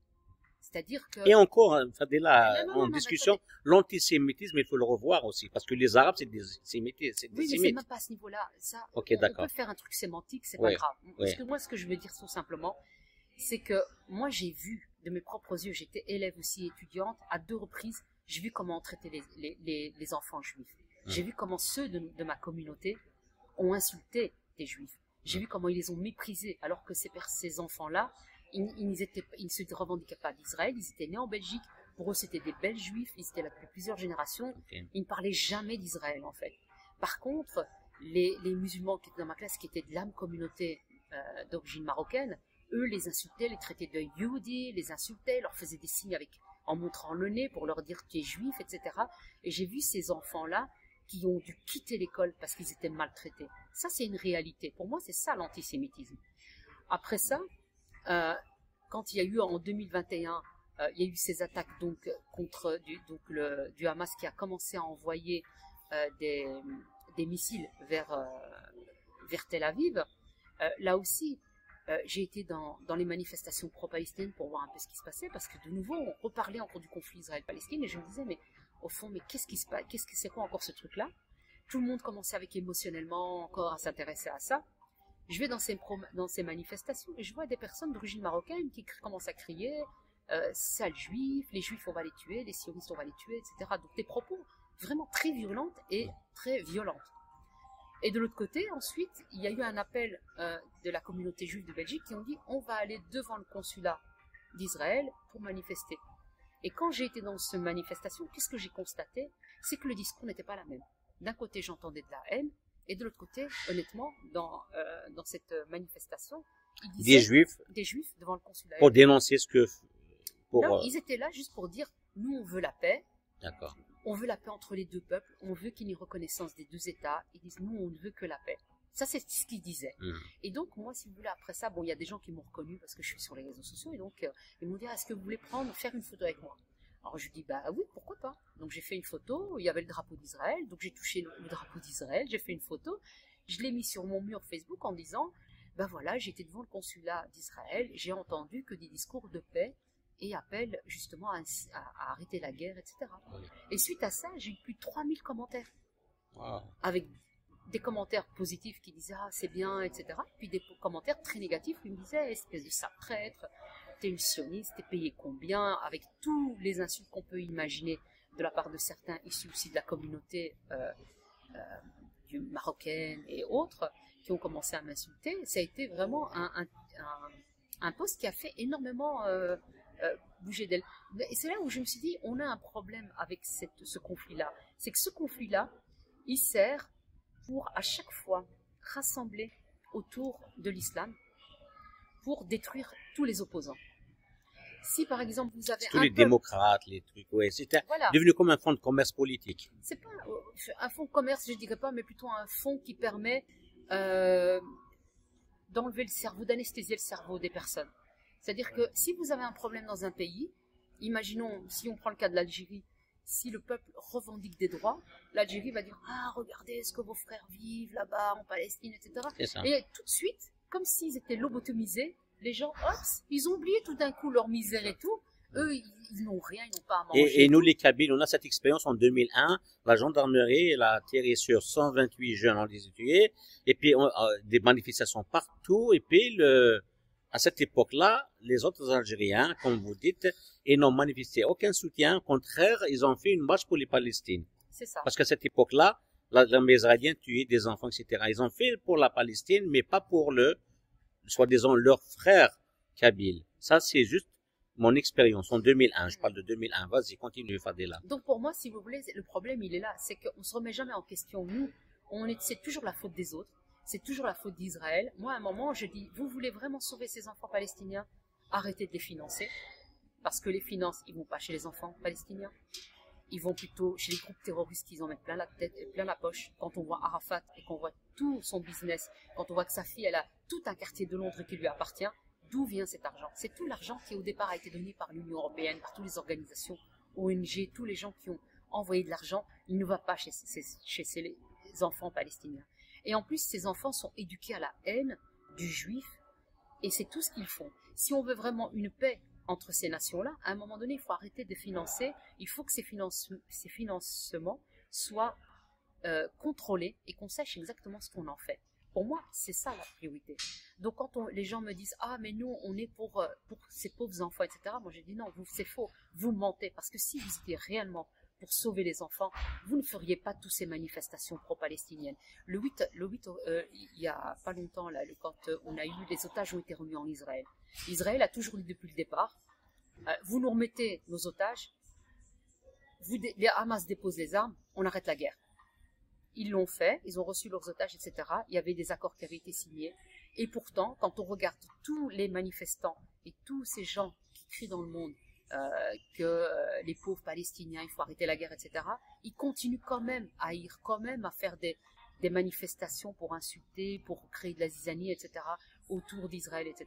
C'est-à-dire que... Et encore, Fadela, Non, en mais discussion, l'antisémitisme, il faut le revoir aussi, parce que les Arabes, c'est des sémites. Oui, mais c'est même pas à ce niveau-là. Ça, Ok, on d'accord. peut faire un truc sémantique, c'est Ouais, pas grave. ouais. Parce que moi, ce que je veux dire tout simplement, c'est que moi, j'ai vu de mes propres yeux, j'étais élève aussi étudiante, à 2 reprises, j'ai vu comment on traitait les enfants juifs. J'ai vu comment ceux de ma communauté ont insulté des juifs. J'ai vu comment ils les ont méprisés, alors que ces enfants-là, ils ne se revendiquaient pas d'Israël, ils étaient nés en Belgique. Pour eux, c'était des Belges juifs, ils étaient là depuis plusieurs générations. Ok. Ils ne parlaient jamais d'Israël, en fait. Par contre, les musulmans qui étaient dans ma classe, qui étaient de l'âme communauté d'origine marocaine, eux les insultaient, les traitaient de Yehudi, les insultaient, leur faisaient des signes en montrant le nez pour leur dire tu es juif, etc. Et j'ai vu ces enfants-là qui ont dû quitter l'école parce qu'ils étaient maltraités. Ça, c'est une réalité. Pour moi, c'est ça l'antisémitisme. Après ça, quand il y a eu en 2021, il y a eu ces attaques donc contre du Hamas qui a commencé à envoyer des missiles vers Tel Aviv. Là aussi, j'ai été dans les manifestations pro-palestiniennes pour voir un peu ce qui se passait, parce que de nouveau, on reparlait encore du conflit Israël-Palestine, et je me disais, mais au fond, mais qu'est-ce qui se passe, c'est quoi encore ce truc-là? Tout le monde commençait avec émotionnellement encore à s'intéresser à ça. Je vais dans ces manifestations et je vois des personnes d'origine marocaine qui commencent à crier sales juifs, les juifs on va les tuer, les sionistes on va les tuer, etc. Donc des propos vraiment très violentes et très violentes. Et de l'autre côté, ensuite, il y a eu un appel de la communauté juive de Belgique qui ont dit on va aller devant le consulat d'Israël pour manifester. Et quand j'ai été dans cette manifestation, qu'est-ce que j'ai constaté? C'est que le discours n'était pas la même. D'un côté, j'entendais de la haine, et de l'autre côté, honnêtement, dans cette manifestation, ils disaient des juifs devant le consulat. Pour dénoncer ce que... Non, ils étaient là juste pour dire, nous on veut la paix. D'accord. On veut la paix entre les deux peuples, on veut qu'il y ait une reconnaissance des deux États. Ils disent, nous on ne veut que la paix. Ça, c'est ce qu'ils disaient. Et donc, moi, si vous voulez, après ça, bon, il y a des gens qui m'ont reconnu parce que je suis sur les réseaux sociaux, et donc, ils m'ont dit, est-ce que vous voulez faire une photo avec moi? Alors, je dis, bah oui, pourquoi pas? Donc, j'ai fait une photo, il y avait le drapeau d'Israël, donc j'ai touché le drapeau d'Israël, j'ai fait une photo, je l'ai mis sur mon mur Facebook en disant, ben voilà, j'étais devant le consulat d'Israël, j'ai entendu que des discours de paix et appellent justement à arrêter la guerre, etc. Et suite à ça, j'ai eu plus de 3000 commentaires. Wow. Avec des commentaires positifs qui disaient ah c'est bien, etc. Puis des commentaires très négatifs qui me disaient espèce de sale traître, t'es une sioniste, t'es payé combien, avec tous les insultes qu'on peut imaginer de la part de certains issus aussi de la communauté marocaine et autres qui ont commencé à m'insulter. Ça a été vraiment un post qui a fait énormément bouger d'elle. Et c'est là où je me suis dit on a un problème avec ce conflit-là. C'est que ce conflit-là, il sert pour à chaque fois rassembler autour de l'islam pour détruire tous les opposants. Si par exemple vous avez tous les démocrates, les trucs, ouais, c'était devenu comme un fonds de commerce politique. C'est pas un fonds de commerce, je dirais pas, mais plutôt un fonds qui permet d'enlever le cerveau, d'anesthésier le cerveau des personnes. C'est-à-dire que si vous avez un problème dans un pays, imaginons, si on prend le cas de l'Algérie, si le peuple revendique des droits, l'Algérie va dire « Ah, regardez ce que vos frères vivent là-bas, en Palestine, etc. » Et tout de suite, comme s'ils étaient lobotomisés, les gens, hop, ils ont oublié tout d'un coup leur misère et tout. Eux, ils n'ont rien, ils n'ont pas à manger. Et nous, les Kabyles, on a cette expérience en 2001. La gendarmerie, elle a atterri sur 128 jeunes, on les a tués. Et puis, des manifestations partout. Et puis, à cette époque-là, les autres Algériens, comme vous dites, ils n'ont manifesté aucun soutien. Au contraire, ils ont fait une marche pour les Palestines. C'est ça. Parce qu'à cette époque-là, les Israéliens tuaient des enfants, etc. Ils ont fait pour la Palestine, mais pas pour soi-disant, leurs frères kabyles. Ça, c'est juste mon expérience en 2001. Je parle de 2001. Vas-y, continue, Fadela. Donc, pour moi, si vous voulez, le problème, il est là. C'est qu'on ne se remet jamais en question. Nous, c'est toujours la faute des autres. C'est toujours la faute d'Israël. Moi, à un moment, je dis, vous voulez vraiment sauver ces enfants palestiniens? Arrêtez de les financer. Parce que les finances, ils vont pas chez les enfants palestiniens. Ils vont plutôt chez les groupes terroristes qui en mettent plein la tête et plein la poche. Quand on voit Arafat et qu'on voit tout son business, quand on voit que sa fille, elle a tout un quartier de Londres qui lui appartient, d'où vient cet argent? C'est tout l'argent qui, au départ, a été donné par l'Union européenne, par toutes les organisations, ONG, tous les gens qui ont envoyé de l'argent. Il ne va pas chez ces enfants palestiniens. Et en plus, ces enfants sont éduqués à la haine du juif, et c'est tout ce qu'ils font. Si on veut vraiment une paix entre ces nations-là, à un moment donné, il faut arrêter de financer, il faut que ces financements soient contrôlés et qu'on sache exactement ce qu'on en fait. Pour moi, c'est ça la priorité. Donc quand les gens me disent « Ah, mais nous, on est pour ces pauvres enfants, etc. » Moi, j'ai dit « Non, c'est faux, vous mentez. Parce que si vous étiez réellement pour sauver les enfants, vous ne feriez pas toutes ces manifestations pro-palestiniennes. » Le 8, il y a pas longtemps, là, quand les otages ont été remis en Israël. Israël a toujours dit depuis le départ, vous nous remettez nos otages, les Hamas déposent les armes, on arrête la guerre. Ils l'ont fait, ils ont reçu leurs otages, etc. Il y avait des accords qui avaient été signés. Et pourtant, quand on regarde tous les manifestants et tous ces gens qui crient dans le monde que les pauvres Palestiniens, il faut arrêter la guerre, etc., ils continuent quand même à haïr, quand même à faire des manifestations pour insulter, pour créer de la zizanie, etc., autour d'Israël, etc.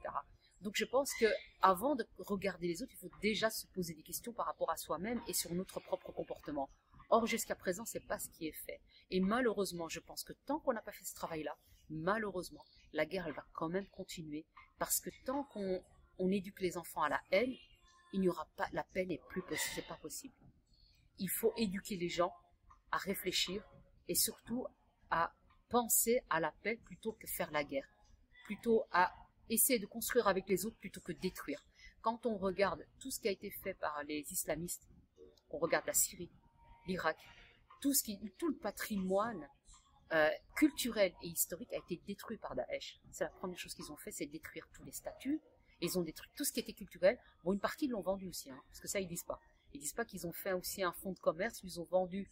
Donc je pense qu'avant de regarder les autres, il faut déjà se poser des questions par rapport à soi-même et sur notre propre comportement. Or, jusqu'à présent, ce n'est pas ce qui est fait. Et malheureusement, je pense que tant qu'on n'a pas fait ce travail-là, malheureusement, la guerre, elle va quand même continuer. Parce que tant qu'on éduque les enfants à la haine, il n'y aura pas, la paix n'est plus possible, c'est pas possible. Il faut éduquer les gens à réfléchir et surtout à penser à la paix plutôt que faire la guerre. Plutôt à essayer de construire avec les autres plutôt que détruire. Quand on regarde tout ce qui a été fait par les islamistes, on regarde la Syrie, l'Irak, tout le patrimoine culturel et historique a été détruit par Daesh. C'est la première chose qu'ils ont fait, c'est détruire tous les statues. Ils ont détruit tout ce qui était culturel. Bon, une partie ils l'ont vendu aussi, hein, parce que ça ils disent pas. Ils disent pas qu'ils ont fait aussi un fonds de commerce, ils ont vendu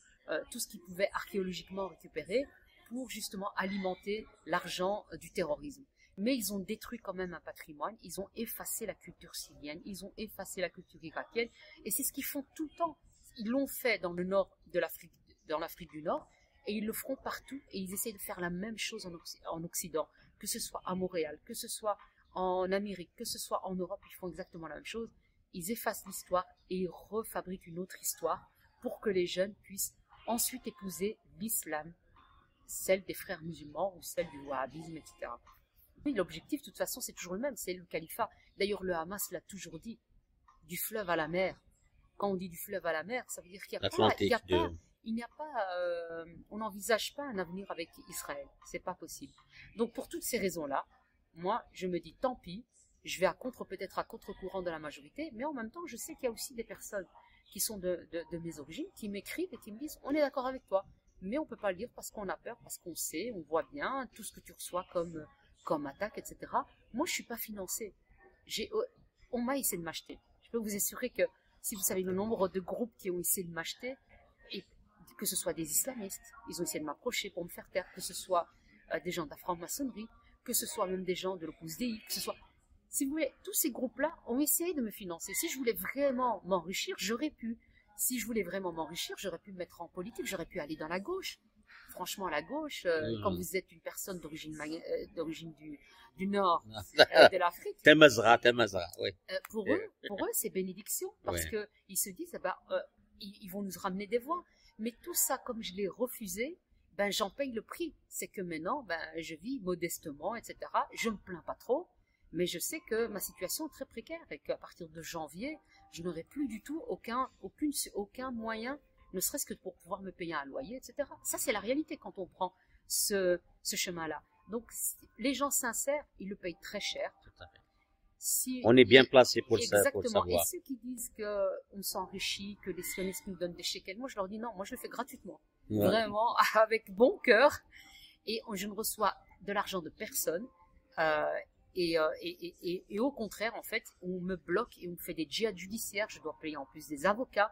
tout ce qu'ils pouvaient archéologiquement récupérer pour justement alimenter l'argent du terrorisme. Mais ils ont détruit quand même un patrimoine, ils ont effacé la culture syrienne, ils ont effacé la culture irakienne, et c'est ce qu'ils font tout le temps. Ils l'ont fait dans le nord de l'Afrique, dans l'Afrique du Nord, et ils le feront partout, et ils essaient de faire la même chose en Occident, que ce soit à Montréal, que ce soit en Amérique, que ce soit en Europe, ils font exactement la même chose. Ils effacent l'histoire et ils refabriquent une autre histoire pour que les jeunes puissent ensuite épouser l'islam, celle des frères musulmans ou celle du wahhabisme, etc. Oui, l'objectif, de toute façon, c'est toujours le même, c'est le califat. D'ailleurs, le Hamas l'a toujours dit, du fleuve à la mer. Quand on dit du fleuve à la mer, ça veut dire qu'il n'y a pas, on n'envisage pas un avenir avec Israël. C'est pas possible. Donc, pour toutes ces raisons-là, moi, je me dis, tant pis, je vais peut-être à contre-courant de la majorité, mais en même temps, je sais qu'il y a aussi des personnes qui sont de mes origines, qui m'écrivent et qui me disent, on est d'accord avec toi, mais on peut pas le dire parce qu'on a peur, parce qu'on sait, on voit bien tout ce que tu reçois comme attaque, etc. Moi, je suis pas financée. On m'a essayé de m'acheter. Je peux vous assurer que si vous savez le nombre de groupes qui ont essayé de m'acheter, et que ce soit des islamistes, ils ont essayé de m'approcher pour me faire taire, que ce soit des gens de la franc-maçonnerie, que ce soit même des gens de l'Opus Dei, que ce soit... Si vous voulez, tous ces groupes-là ont essayé de me financer. Si je voulais vraiment m'enrichir, j'aurais pu. Si je voulais vraiment m'enrichir, j'aurais pu me mettre en politique, j'aurais pu aller dans la gauche. Franchement, la gauche, quand vous êtes une personne d'origine du nord de l'Afrique, Temazra, oui. Pour eux, c'est bénédiction, parce que ils se disent, ils vont nous ramener des voix. Mais tout ça, comme je l'ai refusé, j'en paye le prix. C'est que maintenant, je vis modestement, etc. Je me plains pas trop, mais je sais que ma situation est très précaire et qu'à partir de janvier, je n'aurai plus du tout aucun moyen, ne serait-ce que pour pouvoir me payer un loyer, etc. Ça, c'est la réalité quand on prend ce chemin-là. Donc, les gens sincères, ils le payent très cher. Tout à fait. On est bien placé pour ça, exactement. Pour le savoir. Et ceux qui disent qu'on s'enrichit, que les sionistes nous donnent des chèques, moi, je leur dis non, moi, je le fais gratuitement. Ouais. Vraiment, avec bon cœur. Et je ne reçois de l'argent de personne. Et au contraire, en fait, on me bloque et on me fait des djihad judiciaires. Je dois payer en plus des avocats.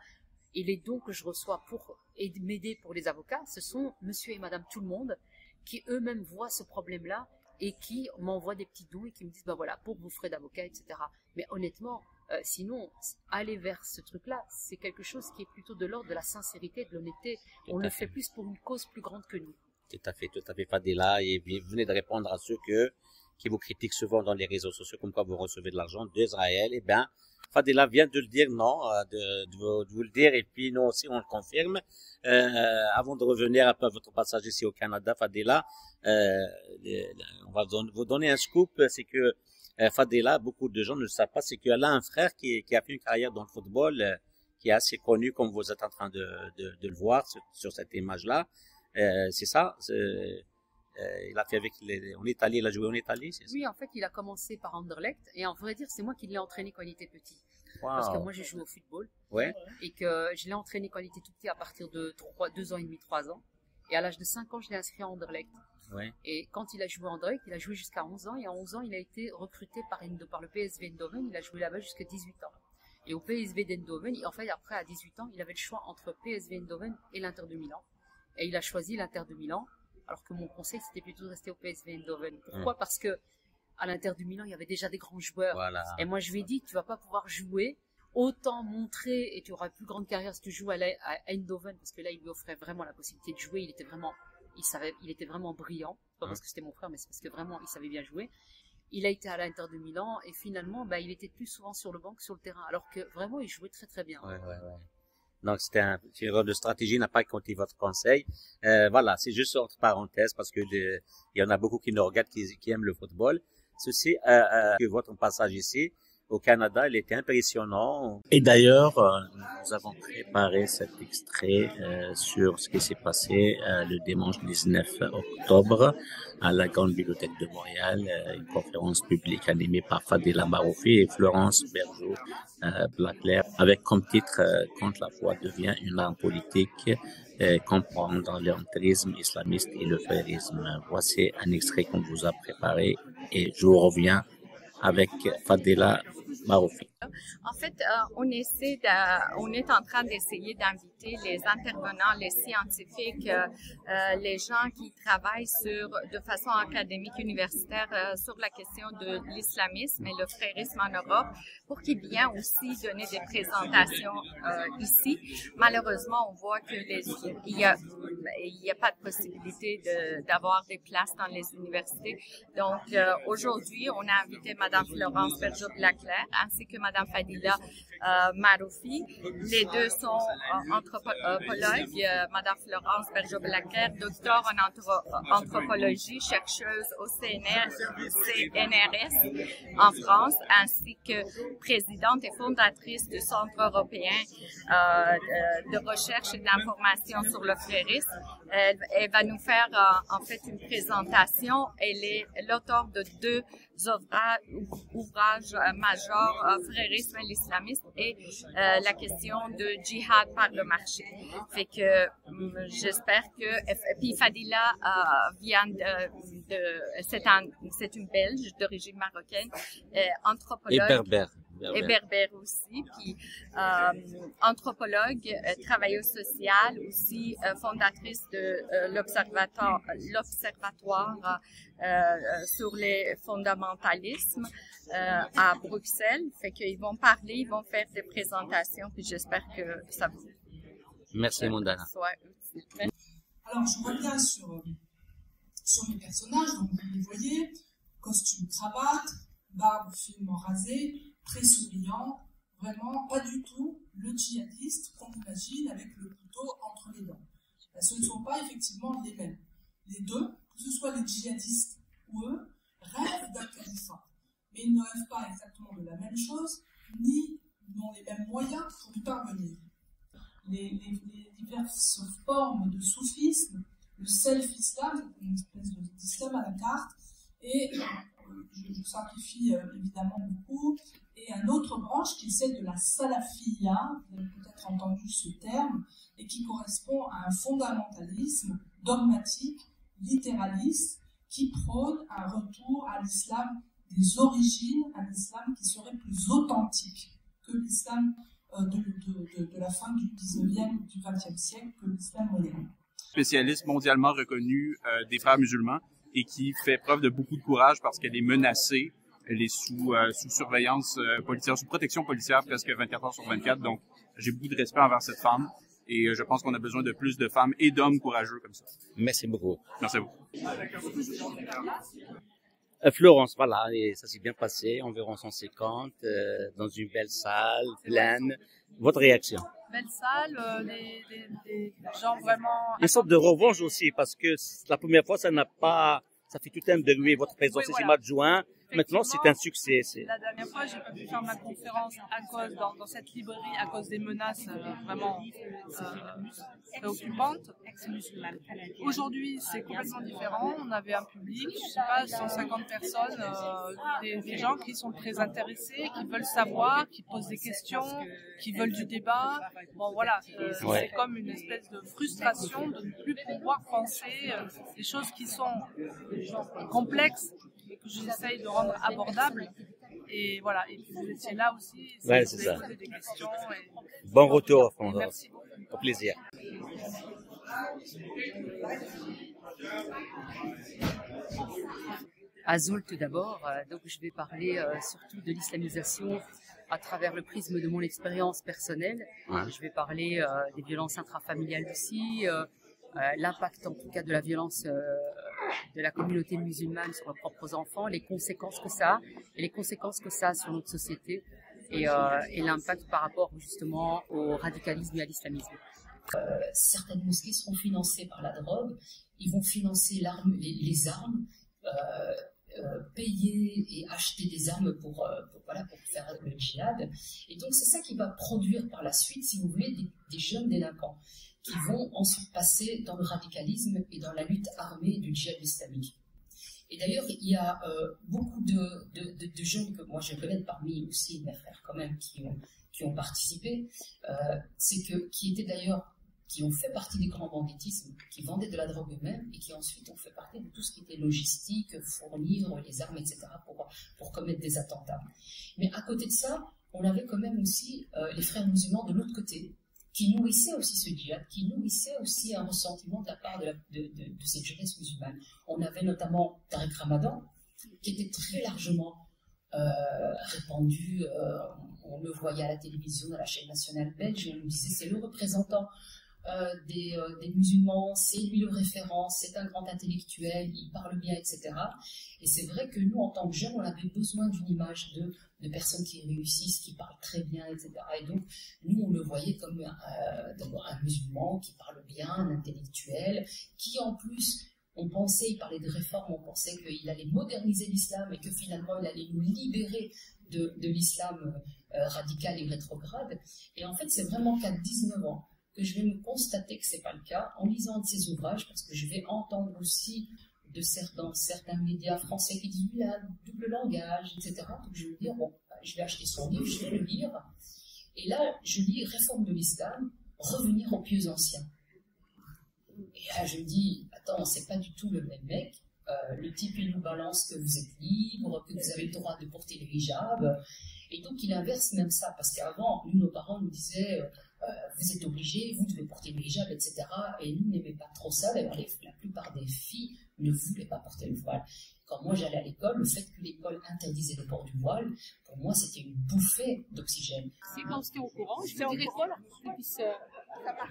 Et les dons que je reçois pour m'aider pour les avocats, ce sont monsieur et madame tout le monde qui eux-mêmes voient ce problème-là et qui m'envoient des petits dons et qui me disent, voilà, pour vos frais d'avocat, etc. Mais honnêtement, sinon, aller vers ce truc-là, c'est quelque chose qui est plutôt de l'ordre de la sincérité, de l'honnêteté. On le fait plus pour une cause plus grande que nous. Tout à fait, Fadela. Et vous venez de répondre à ceux qui vous critiquent souvent dans les réseaux sociaux, comme quoi vous recevez de l'argent d'Israël. Eh bien, Fadela vient de le dire, non, de vous le dire, et puis nous aussi on le confirme. Avant de revenir un peu à votre passage ici au Canada, Fadela, on va vous donner un scoop, c'est que Fadela, beaucoup de gens ne le savent pas, c'est qu'elle a un frère qui a fait une carrière dans le football, qui est assez connu, comme vous êtes en train de le voir sur cette image-là. C'est ça. Il a fait en Italie, il a joué en Italie, c'est ça? Oui, en fait, il a commencé par Anderlecht. Et en vrai dire, c'est moi qui l'ai entraîné quand il était petit. Wow. Parce que moi, j'ai joué au football. Ouais. Et que je l'ai entraîné quand il était tout petit à partir de 2 ans et demi, 3 ans. Et à l'âge de 5 ans, je l'ai inscrit à Anderlecht. Ouais. Et quand il a joué à Anderlecht, il a joué jusqu'à 11 ans. Et à 11 ans, il a été recruté par le PSV Eindhoven. Il a joué là-bas jusqu'à 18 ans. Et au PSV d'Eindhoven, en fait, après, à 18 ans, il avait le choix entre PSV Eindhoven et l'Inter de Milan. Et il a choisi l'Inter de Milan, alors que mon conseil, c'était plutôt de rester au PSV Eindhoven. Pourquoi? Parce que à l'Inter de Milan, il y avait déjà des grands joueurs. Voilà. Et moi, je lui ai dit, tu vas pas pouvoir jouer, autant montrer, et tu auras une plus grande carrière si tu joues à Eindhoven, parce que là, il lui offrait vraiment la possibilité de jouer. Il était vraiment brillant. Pas parce que c'était mon frère, mais c'est parce que vraiment, il savait bien jouer. Il a été à l'Inter de Milan, et finalement, il était plus souvent sur le banc que sur le terrain, alors que vraiment, il jouait très très bien. Ouais. Donc, c'était une erreur de stratégie, n'a pas écouté votre conseil. Voilà, c'est juste entre parenthèses, parce que il y en a beaucoup qui nous regardent, qui aiment le football. Ceci, que votre passage ici, au Canada, il était impressionnant. Et d'ailleurs, nous avons préparé cet extrait sur ce qui s'est passé le dimanche 19 octobre à la Grande Bibliothèque de Montréal, une conférence publique animée par Fadela Maroufi et Florence Bergeau-Blaclair, avec comme titre « Quand la foi devient une arme politique ». Comprendre l'entrisme islamiste et le frérisme. Voici un extrait qu'on vous a préparé et je vous reviens avec Fadela Maroufi. En fait, on est en train d'essayer d'inviter les intervenants, les scientifiques, les gens qui travaillent de façon académique universitaire sur la question de l'islamisme et le frérisme en Europe pour qu'ils viennent aussi donner des présentations ici. Malheureusement, on voit que il y a pas de possibilité d'avoir des places dans les universités. Donc, aujourd'hui, on a invité Madame Florence Bergeau-Blaclair ainsi que Madame Fadela Maroufi. Les deux sont anthropologues. Madame Florence Bergeau-Blaclair, docteur en anthropologie, chercheuse au CNRS en France, ainsi que présidente et fondatrice du Centre européen de recherche et d'information sur le frérisme. Elle va nous faire en fait une présentation. Elle est l'auteur de 2 ouvrages majeurs, frérisme et l'islamisme et la question de djihad par le marché. Fait que j'espère que puis Fadila vient c'est une Belge d'origine marocaine, anthropologue. Et berbère. Et berbère aussi, puis anthropologue, travailleuse sociale aussi, fondatrice de l'observatoire sur les fondamentalismes à Bruxelles. Fait qu'ils vont parler, ils vont faire des présentations, puis j'espère que ça vous... Merci, Mondana. Alors, je reviens sur mes personnages, donc vous les voyez, costume, cravate, barbe finement rasée, très souriant, vraiment pas du tout le djihadiste qu'on imagine avec le couteau entre les dents. Ce ne sont pas effectivement les mêmes. Les deux, que ce soit les djihadistes ou eux, rêvent d'un califat. Mais ils ne rêvent pas exactement de la même chose, ni n'ont les mêmes moyens pour y parvenir. Les diverses formes de soufisme, le self-islam, une espèce d'islam à la carte, et je simplifie évidemment beaucoup, et une autre branche qui est celle de la salafia, vous avez peut-être entendu ce terme, et qui correspond à un fondamentalisme dogmatique, littéraliste, qui prône un retour à l'islam des origines, un islam qui serait plus authentique que l'islam de la fin du 19e, du 20e siècle, que l'islam moderne. Spécialiste mondialement reconnu des frères musulmans et qui fait preuve de beaucoup de courage parce qu'elle est menacée, elle est sous surveillance policière, sous protection policière presque 24 heures sur 24. Donc, j'ai beaucoup de respect envers cette femme et je pense qu'on a besoin de plus de femmes et d'hommes courageux comme ça. Merci beaucoup. Merci à vous. Florence, voilà, et ça s'est bien passé, environ 150, dans une belle salle, pleine. Votre réaction? Belle salle, des gens vraiment... Une sorte de revanche aussi, parce que la première fois, ça fait tout un bruit, votre présence ici, mois de juin. maintenant c'est un succès. La dernière fois, j'ai pas pu faire ma conférence à cause dans cette librairie à cause des menaces vraiment préoccupantes. Aujourd'hui, c'est complètement différent. On avait un public, je sais pas, 150 personnes, des gens qui sont très intéressés, qui veulent savoir, qui posent des questions, qui veulent du débat. Bon, voilà, c'est comme une espèce de frustration de ne plus pouvoir penser des choses qui sont complexes et que j'essaye de rendre abordables. Et voilà, et vous étiez là aussi, Ouais, vous c'est avez ça. posé des questions. Bon retour, François. Merci beaucoup. Au plaisir. Azul tout d'abord, donc je vais parler surtout de l'islamisation à travers le prisme de mon expérience personnelle. Ouais. Je vais parler des violences intrafamiliales aussi, l'impact en tout cas de la violence de la communauté musulmane sur leurs propres enfants, les conséquences que ça a et les conséquences que ça a sur notre société et l'impact par rapport justement au radicalisme et à l'islamisme. Certaines mosquées seront financées par la drogue, ils vont financer les armes, payer et acheter des armes pour faire le djihad. Et donc c'est ça qui va produire par la suite, si vous voulez, des jeunes délinquants qui vont ensuite passer dans le radicalisme et dans la lutte armée du djihad islamique. Et d'ailleurs, il y a beaucoup de jeunes que moi je connais parmi aussi mes frères quand même qui ont participé, qui ont fait partie des grands banditismes, qui vendaient de la drogue eux-mêmes et qui ensuite ont fait partie de tout ce qui était logistique, fournir les armes, etc. pour commettre des attentats. Mais à côté de ça, on avait quand même aussi les frères musulmans de l'autre côté, qui nourrissaient aussi ce djihad, qui nourrissaient aussi un ressentiment de la part de cette jeunesse musulmane. On avait notamment Tariq Ramadan, qui était très largement répandu, on le voyait à la télévision, à la chaîne nationale belge, et on nous disait c'est le représentant des musulmans, c'est lui le référent, c'est un grand intellectuel, il parle bien, etc. Et c'est vrai que nous, en tant que jeunes, on avait besoin d'une image de personnes qui réussissent, qui parlent très bien, etc. Et donc, nous, on le voyait comme un musulman qui parle bien, un intellectuel, qui en plus, on pensait, il parlait de réforme, on pensait qu'il allait moderniser l'islam et que finalement, il allait nous libérer de l'islam radical et rétrograde. Et en fait, c'est vraiment qu'à 19 ans, que je vais me constater que ce n'est pas le cas en lisant de ces ouvrages, parce que je vais entendre aussi dans certains médias français qui disent « oui, là, double langage, etc. » Donc je vais me dire « bon, je vais acheter son livre, je vais le lire. » Et là, je lis « Réforme de l'islam, revenir aux pieux anciens. » Et là, je me dis « attends, c'est pas du tout le même mec. Le type, il nous balance que vous êtes libre, que vous avez le droit de porter le hijab. » Et donc, il inverse même ça, parce qu'avant, nos parents nous disaient vous êtes obligés, vous devez porter le hijab, etc. Et nous n'aimaient pas trop ça. D'ailleurs, la plupart des filles ne voulaient pas porter le voile. Quand moi j'allais à l'école, le fait que l'école interdisait le port du voile, pour moi, c'était une bouffée d'oxygène. Si on se tient au courant, je vous dirai quoi qu'on puisse...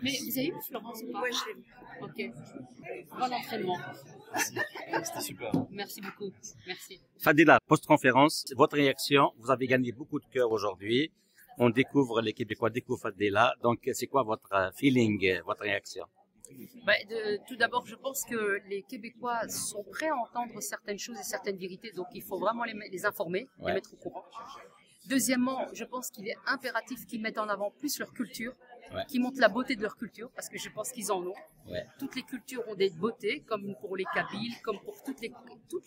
Mais vous avez vu Florence ou pas? Oui, je l'ai vu. Ok. Bon entraînement. C'était super. Merci beaucoup. Merci. Fadila, post-conférence, votre réaction, vous avez gagné beaucoup de cœur aujourd'hui. On découvre, les Québécois découvrent Fadila. Donc, c'est quoi votre feeling, votre réaction? Tout d'abord, je pense que les Québécois sont prêts à entendre certaines choses et certaines vérités. Donc, il faut vraiment les informer, les mettre au courant. Deuxièmement, je pense qu'il est impératif qu'ils mettent en avant plus leur culture, qu'ils montrent la beauté de leur culture, parce que je pense qu'ils en ont. Toutes les cultures ont des beautés, comme pour les Kabyles, comme pour toutes les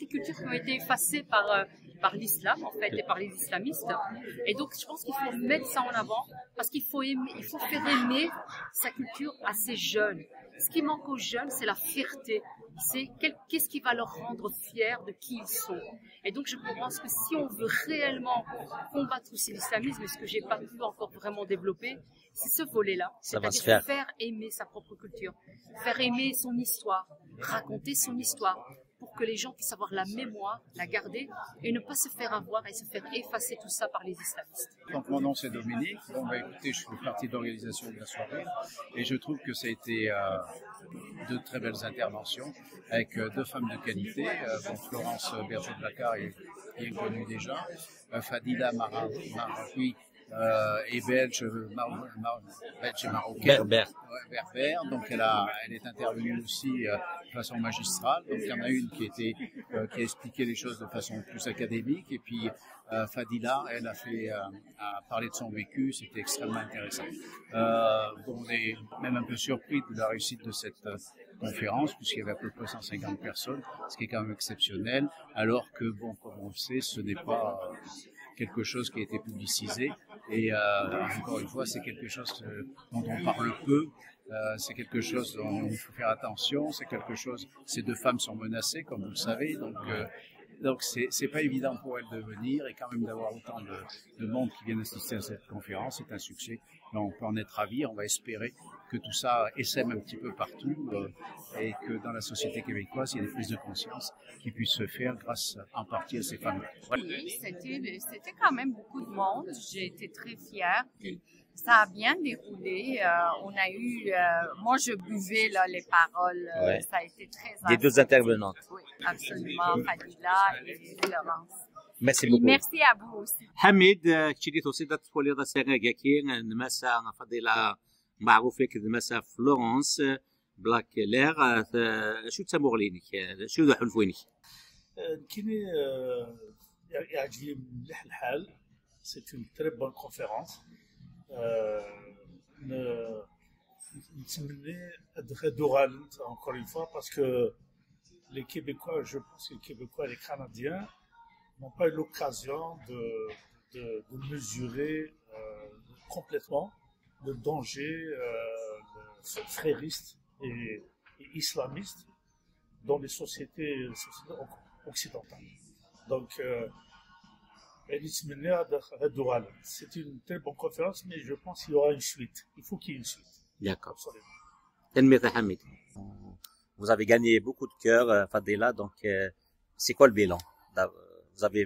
cultures qui ont été effacées par l'islam, en fait, et par les islamistes. Et donc, je pense qu'il faut mettre ça en avant, parce qu'il faut faire aimer sa culture à ces jeunes. Ce qui manque aux jeunes, c'est la fierté. C'est qu'est-ce qui va leur rendre fiers de qui ils sont. Et donc, je pense que si on veut réellement combattre aussi l'islamisme, ce que j'ai pas pu encore vraiment développer, c'est ce volet-là. C'est-à-dire faire aimer sa propre culture, faire aimer son histoire, raconter son histoire, pour que les gens puissent avoir la mémoire, la garder, et ne pas se faire avoir et se faire effacer tout ça par les islamistes. Donc mon nom c'est Dominique. Bon, écoutez, je fais partie de l'organisation de la soirée, et je trouve que ça a été de très belles interventions avec deux femmes de qualité. Florence Berger-Blacard est connue déjà, Fadila Marawi et belge, belge et marocaine. Berbère. Ouais, berbère. Donc elle est intervenue aussi de façon magistrale. Donc il y en a une qui a expliqué les choses de façon plus académique, et puis Fadila, elle a parlé de son vécu. C'était extrêmement intéressant. On est même un peu surpris de la réussite de cette conférence, puisqu'il y avait à peu près 150 personnes, ce qui est quand même exceptionnel, alors que, bon, comme on le sait, ce n'est pas quelque chose qui a été publicisé, et encore une fois, c'est quelque chose dont on parle peu, c'est quelque chose dont il faut faire attention, ces deux femmes sont menacées, comme vous le savez, donc c'est pas évident pour elles de venir, et quand même d'avoir autant de monde qui viennent assister à cette conférence, c'est un succès. Donc on peut en être ravis, on va espérer que tout ça essaime un petit peu partout et que dans la société québécoise, il y ait des prises de conscience qui puissent se faire grâce en partie à ces femmes-là. Oui, c'était quand même beaucoup de monde. J'ai été très fière. Puis ça a bien déroulé. On a eu, moi je buvais là les paroles. Ouais. Ça a été très. Des deux intervenantes. Oui, absolument. Fadila et Florence. Merci Et beaucoup. merci à vous aussi. حميد كشري توصيدا تولي دا سيغا كين نمسا فضيلة معروفة كنمسا فلورنس بلاك لير شو تسمو غلينك شو ذو حلفوينك كيني يعجبني مليح الحال. C'est une très bonne conférence. نتمنى دوغالنت encore une fois parce que les Québécois, je pense que les Québécois et les Canadiens n'ont pas eu l'occasion de mesurer complètement le danger frériste et islamiste dans les sociétés occidentales. Donc, c'est une très bonne conférence, mais je pense qu'il y aura une suite. Il faut qu'il y ait une suite. D'accord. Absolument. Hamid. Vous avez gagné beaucoup de cœur, Fadila, donc c'est quoi le bilan? Vous avez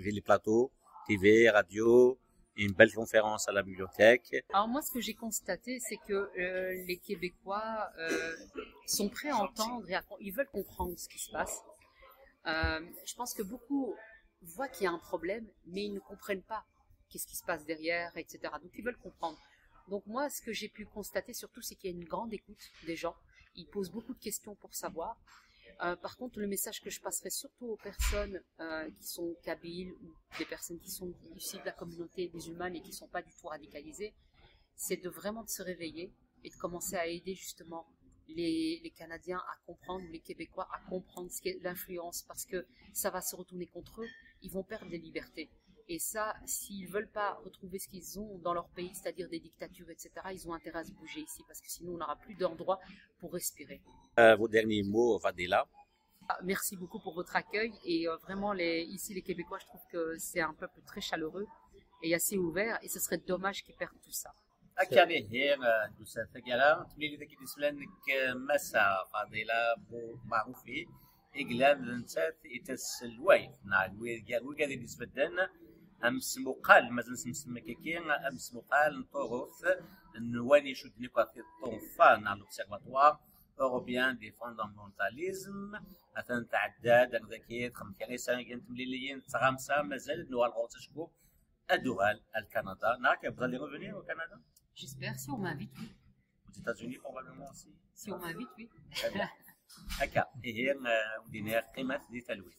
fait les plateaux, TV, radio, une belle conférence à la bibliothèque. Alors moi, ce que j'ai constaté, c'est que les Québécois sont prêts à entendre et ils veulent comprendre ce qui se passe. Je pense que beaucoup voient qu'il y a un problème, mais ils ne comprennent pas qu'est-ce qui se passe derrière, etc. Donc ils veulent comprendre. Donc moi, ce que j'ai pu constater surtout, c'est qu'il y a une grande écoute des gens. Ils posent beaucoup de questions pour savoir. Par contre, le message que je passerai surtout aux personnes qui sont kabyles ou des personnes qui sont issues de la communauté musulmane et qui ne sont pas du tout radicalisées, c'est de vraiment se réveiller et de commencer à aider justement les Canadiens à comprendre, les Québécois à comprendre ce qu'est l'influence, parce que ça va se retourner contre eux, ils vont perdre des libertés. Et ça, s'ils ne veulent pas retrouver ce qu'ils ont dans leur pays, c'est-à-dire des dictatures, etc., ils ont intérêt à se bouger ici, parce que sinon on n'aura plus d'endroit pour respirer. Vos derniers mots, Fadila. Merci beaucoup pour votre accueil. Et vraiment, ici, les Québécois, je trouve que c'est un peuple très chaleureux et assez ouvert. Et ce serait dommage qu'ils perdent tout ça. أكاني هي دوسات كلام تميلي ذاك الإسلام مسا فاضلة معروفي إقلام لنسات يتسلوي نعم ويقال يتسبدن أمس مقال مازال سمسم كاكين أمس مقال نطوف نواني شو دنيكا في الطنفان على l'Observatoire européen des fondamentalismes مثلا تعداد ذاكيت خمكاني سنة تمليليين تغامسة مازال نوال غوتشكو الدول الكندا ناك vous allez revenir au Canada? J'espère, si on m'invite, oui. Aux États-Unis, probablement aussi. Si on m'invite, oui. Très bien. هكا هي ودينا قيمة دي تلويث.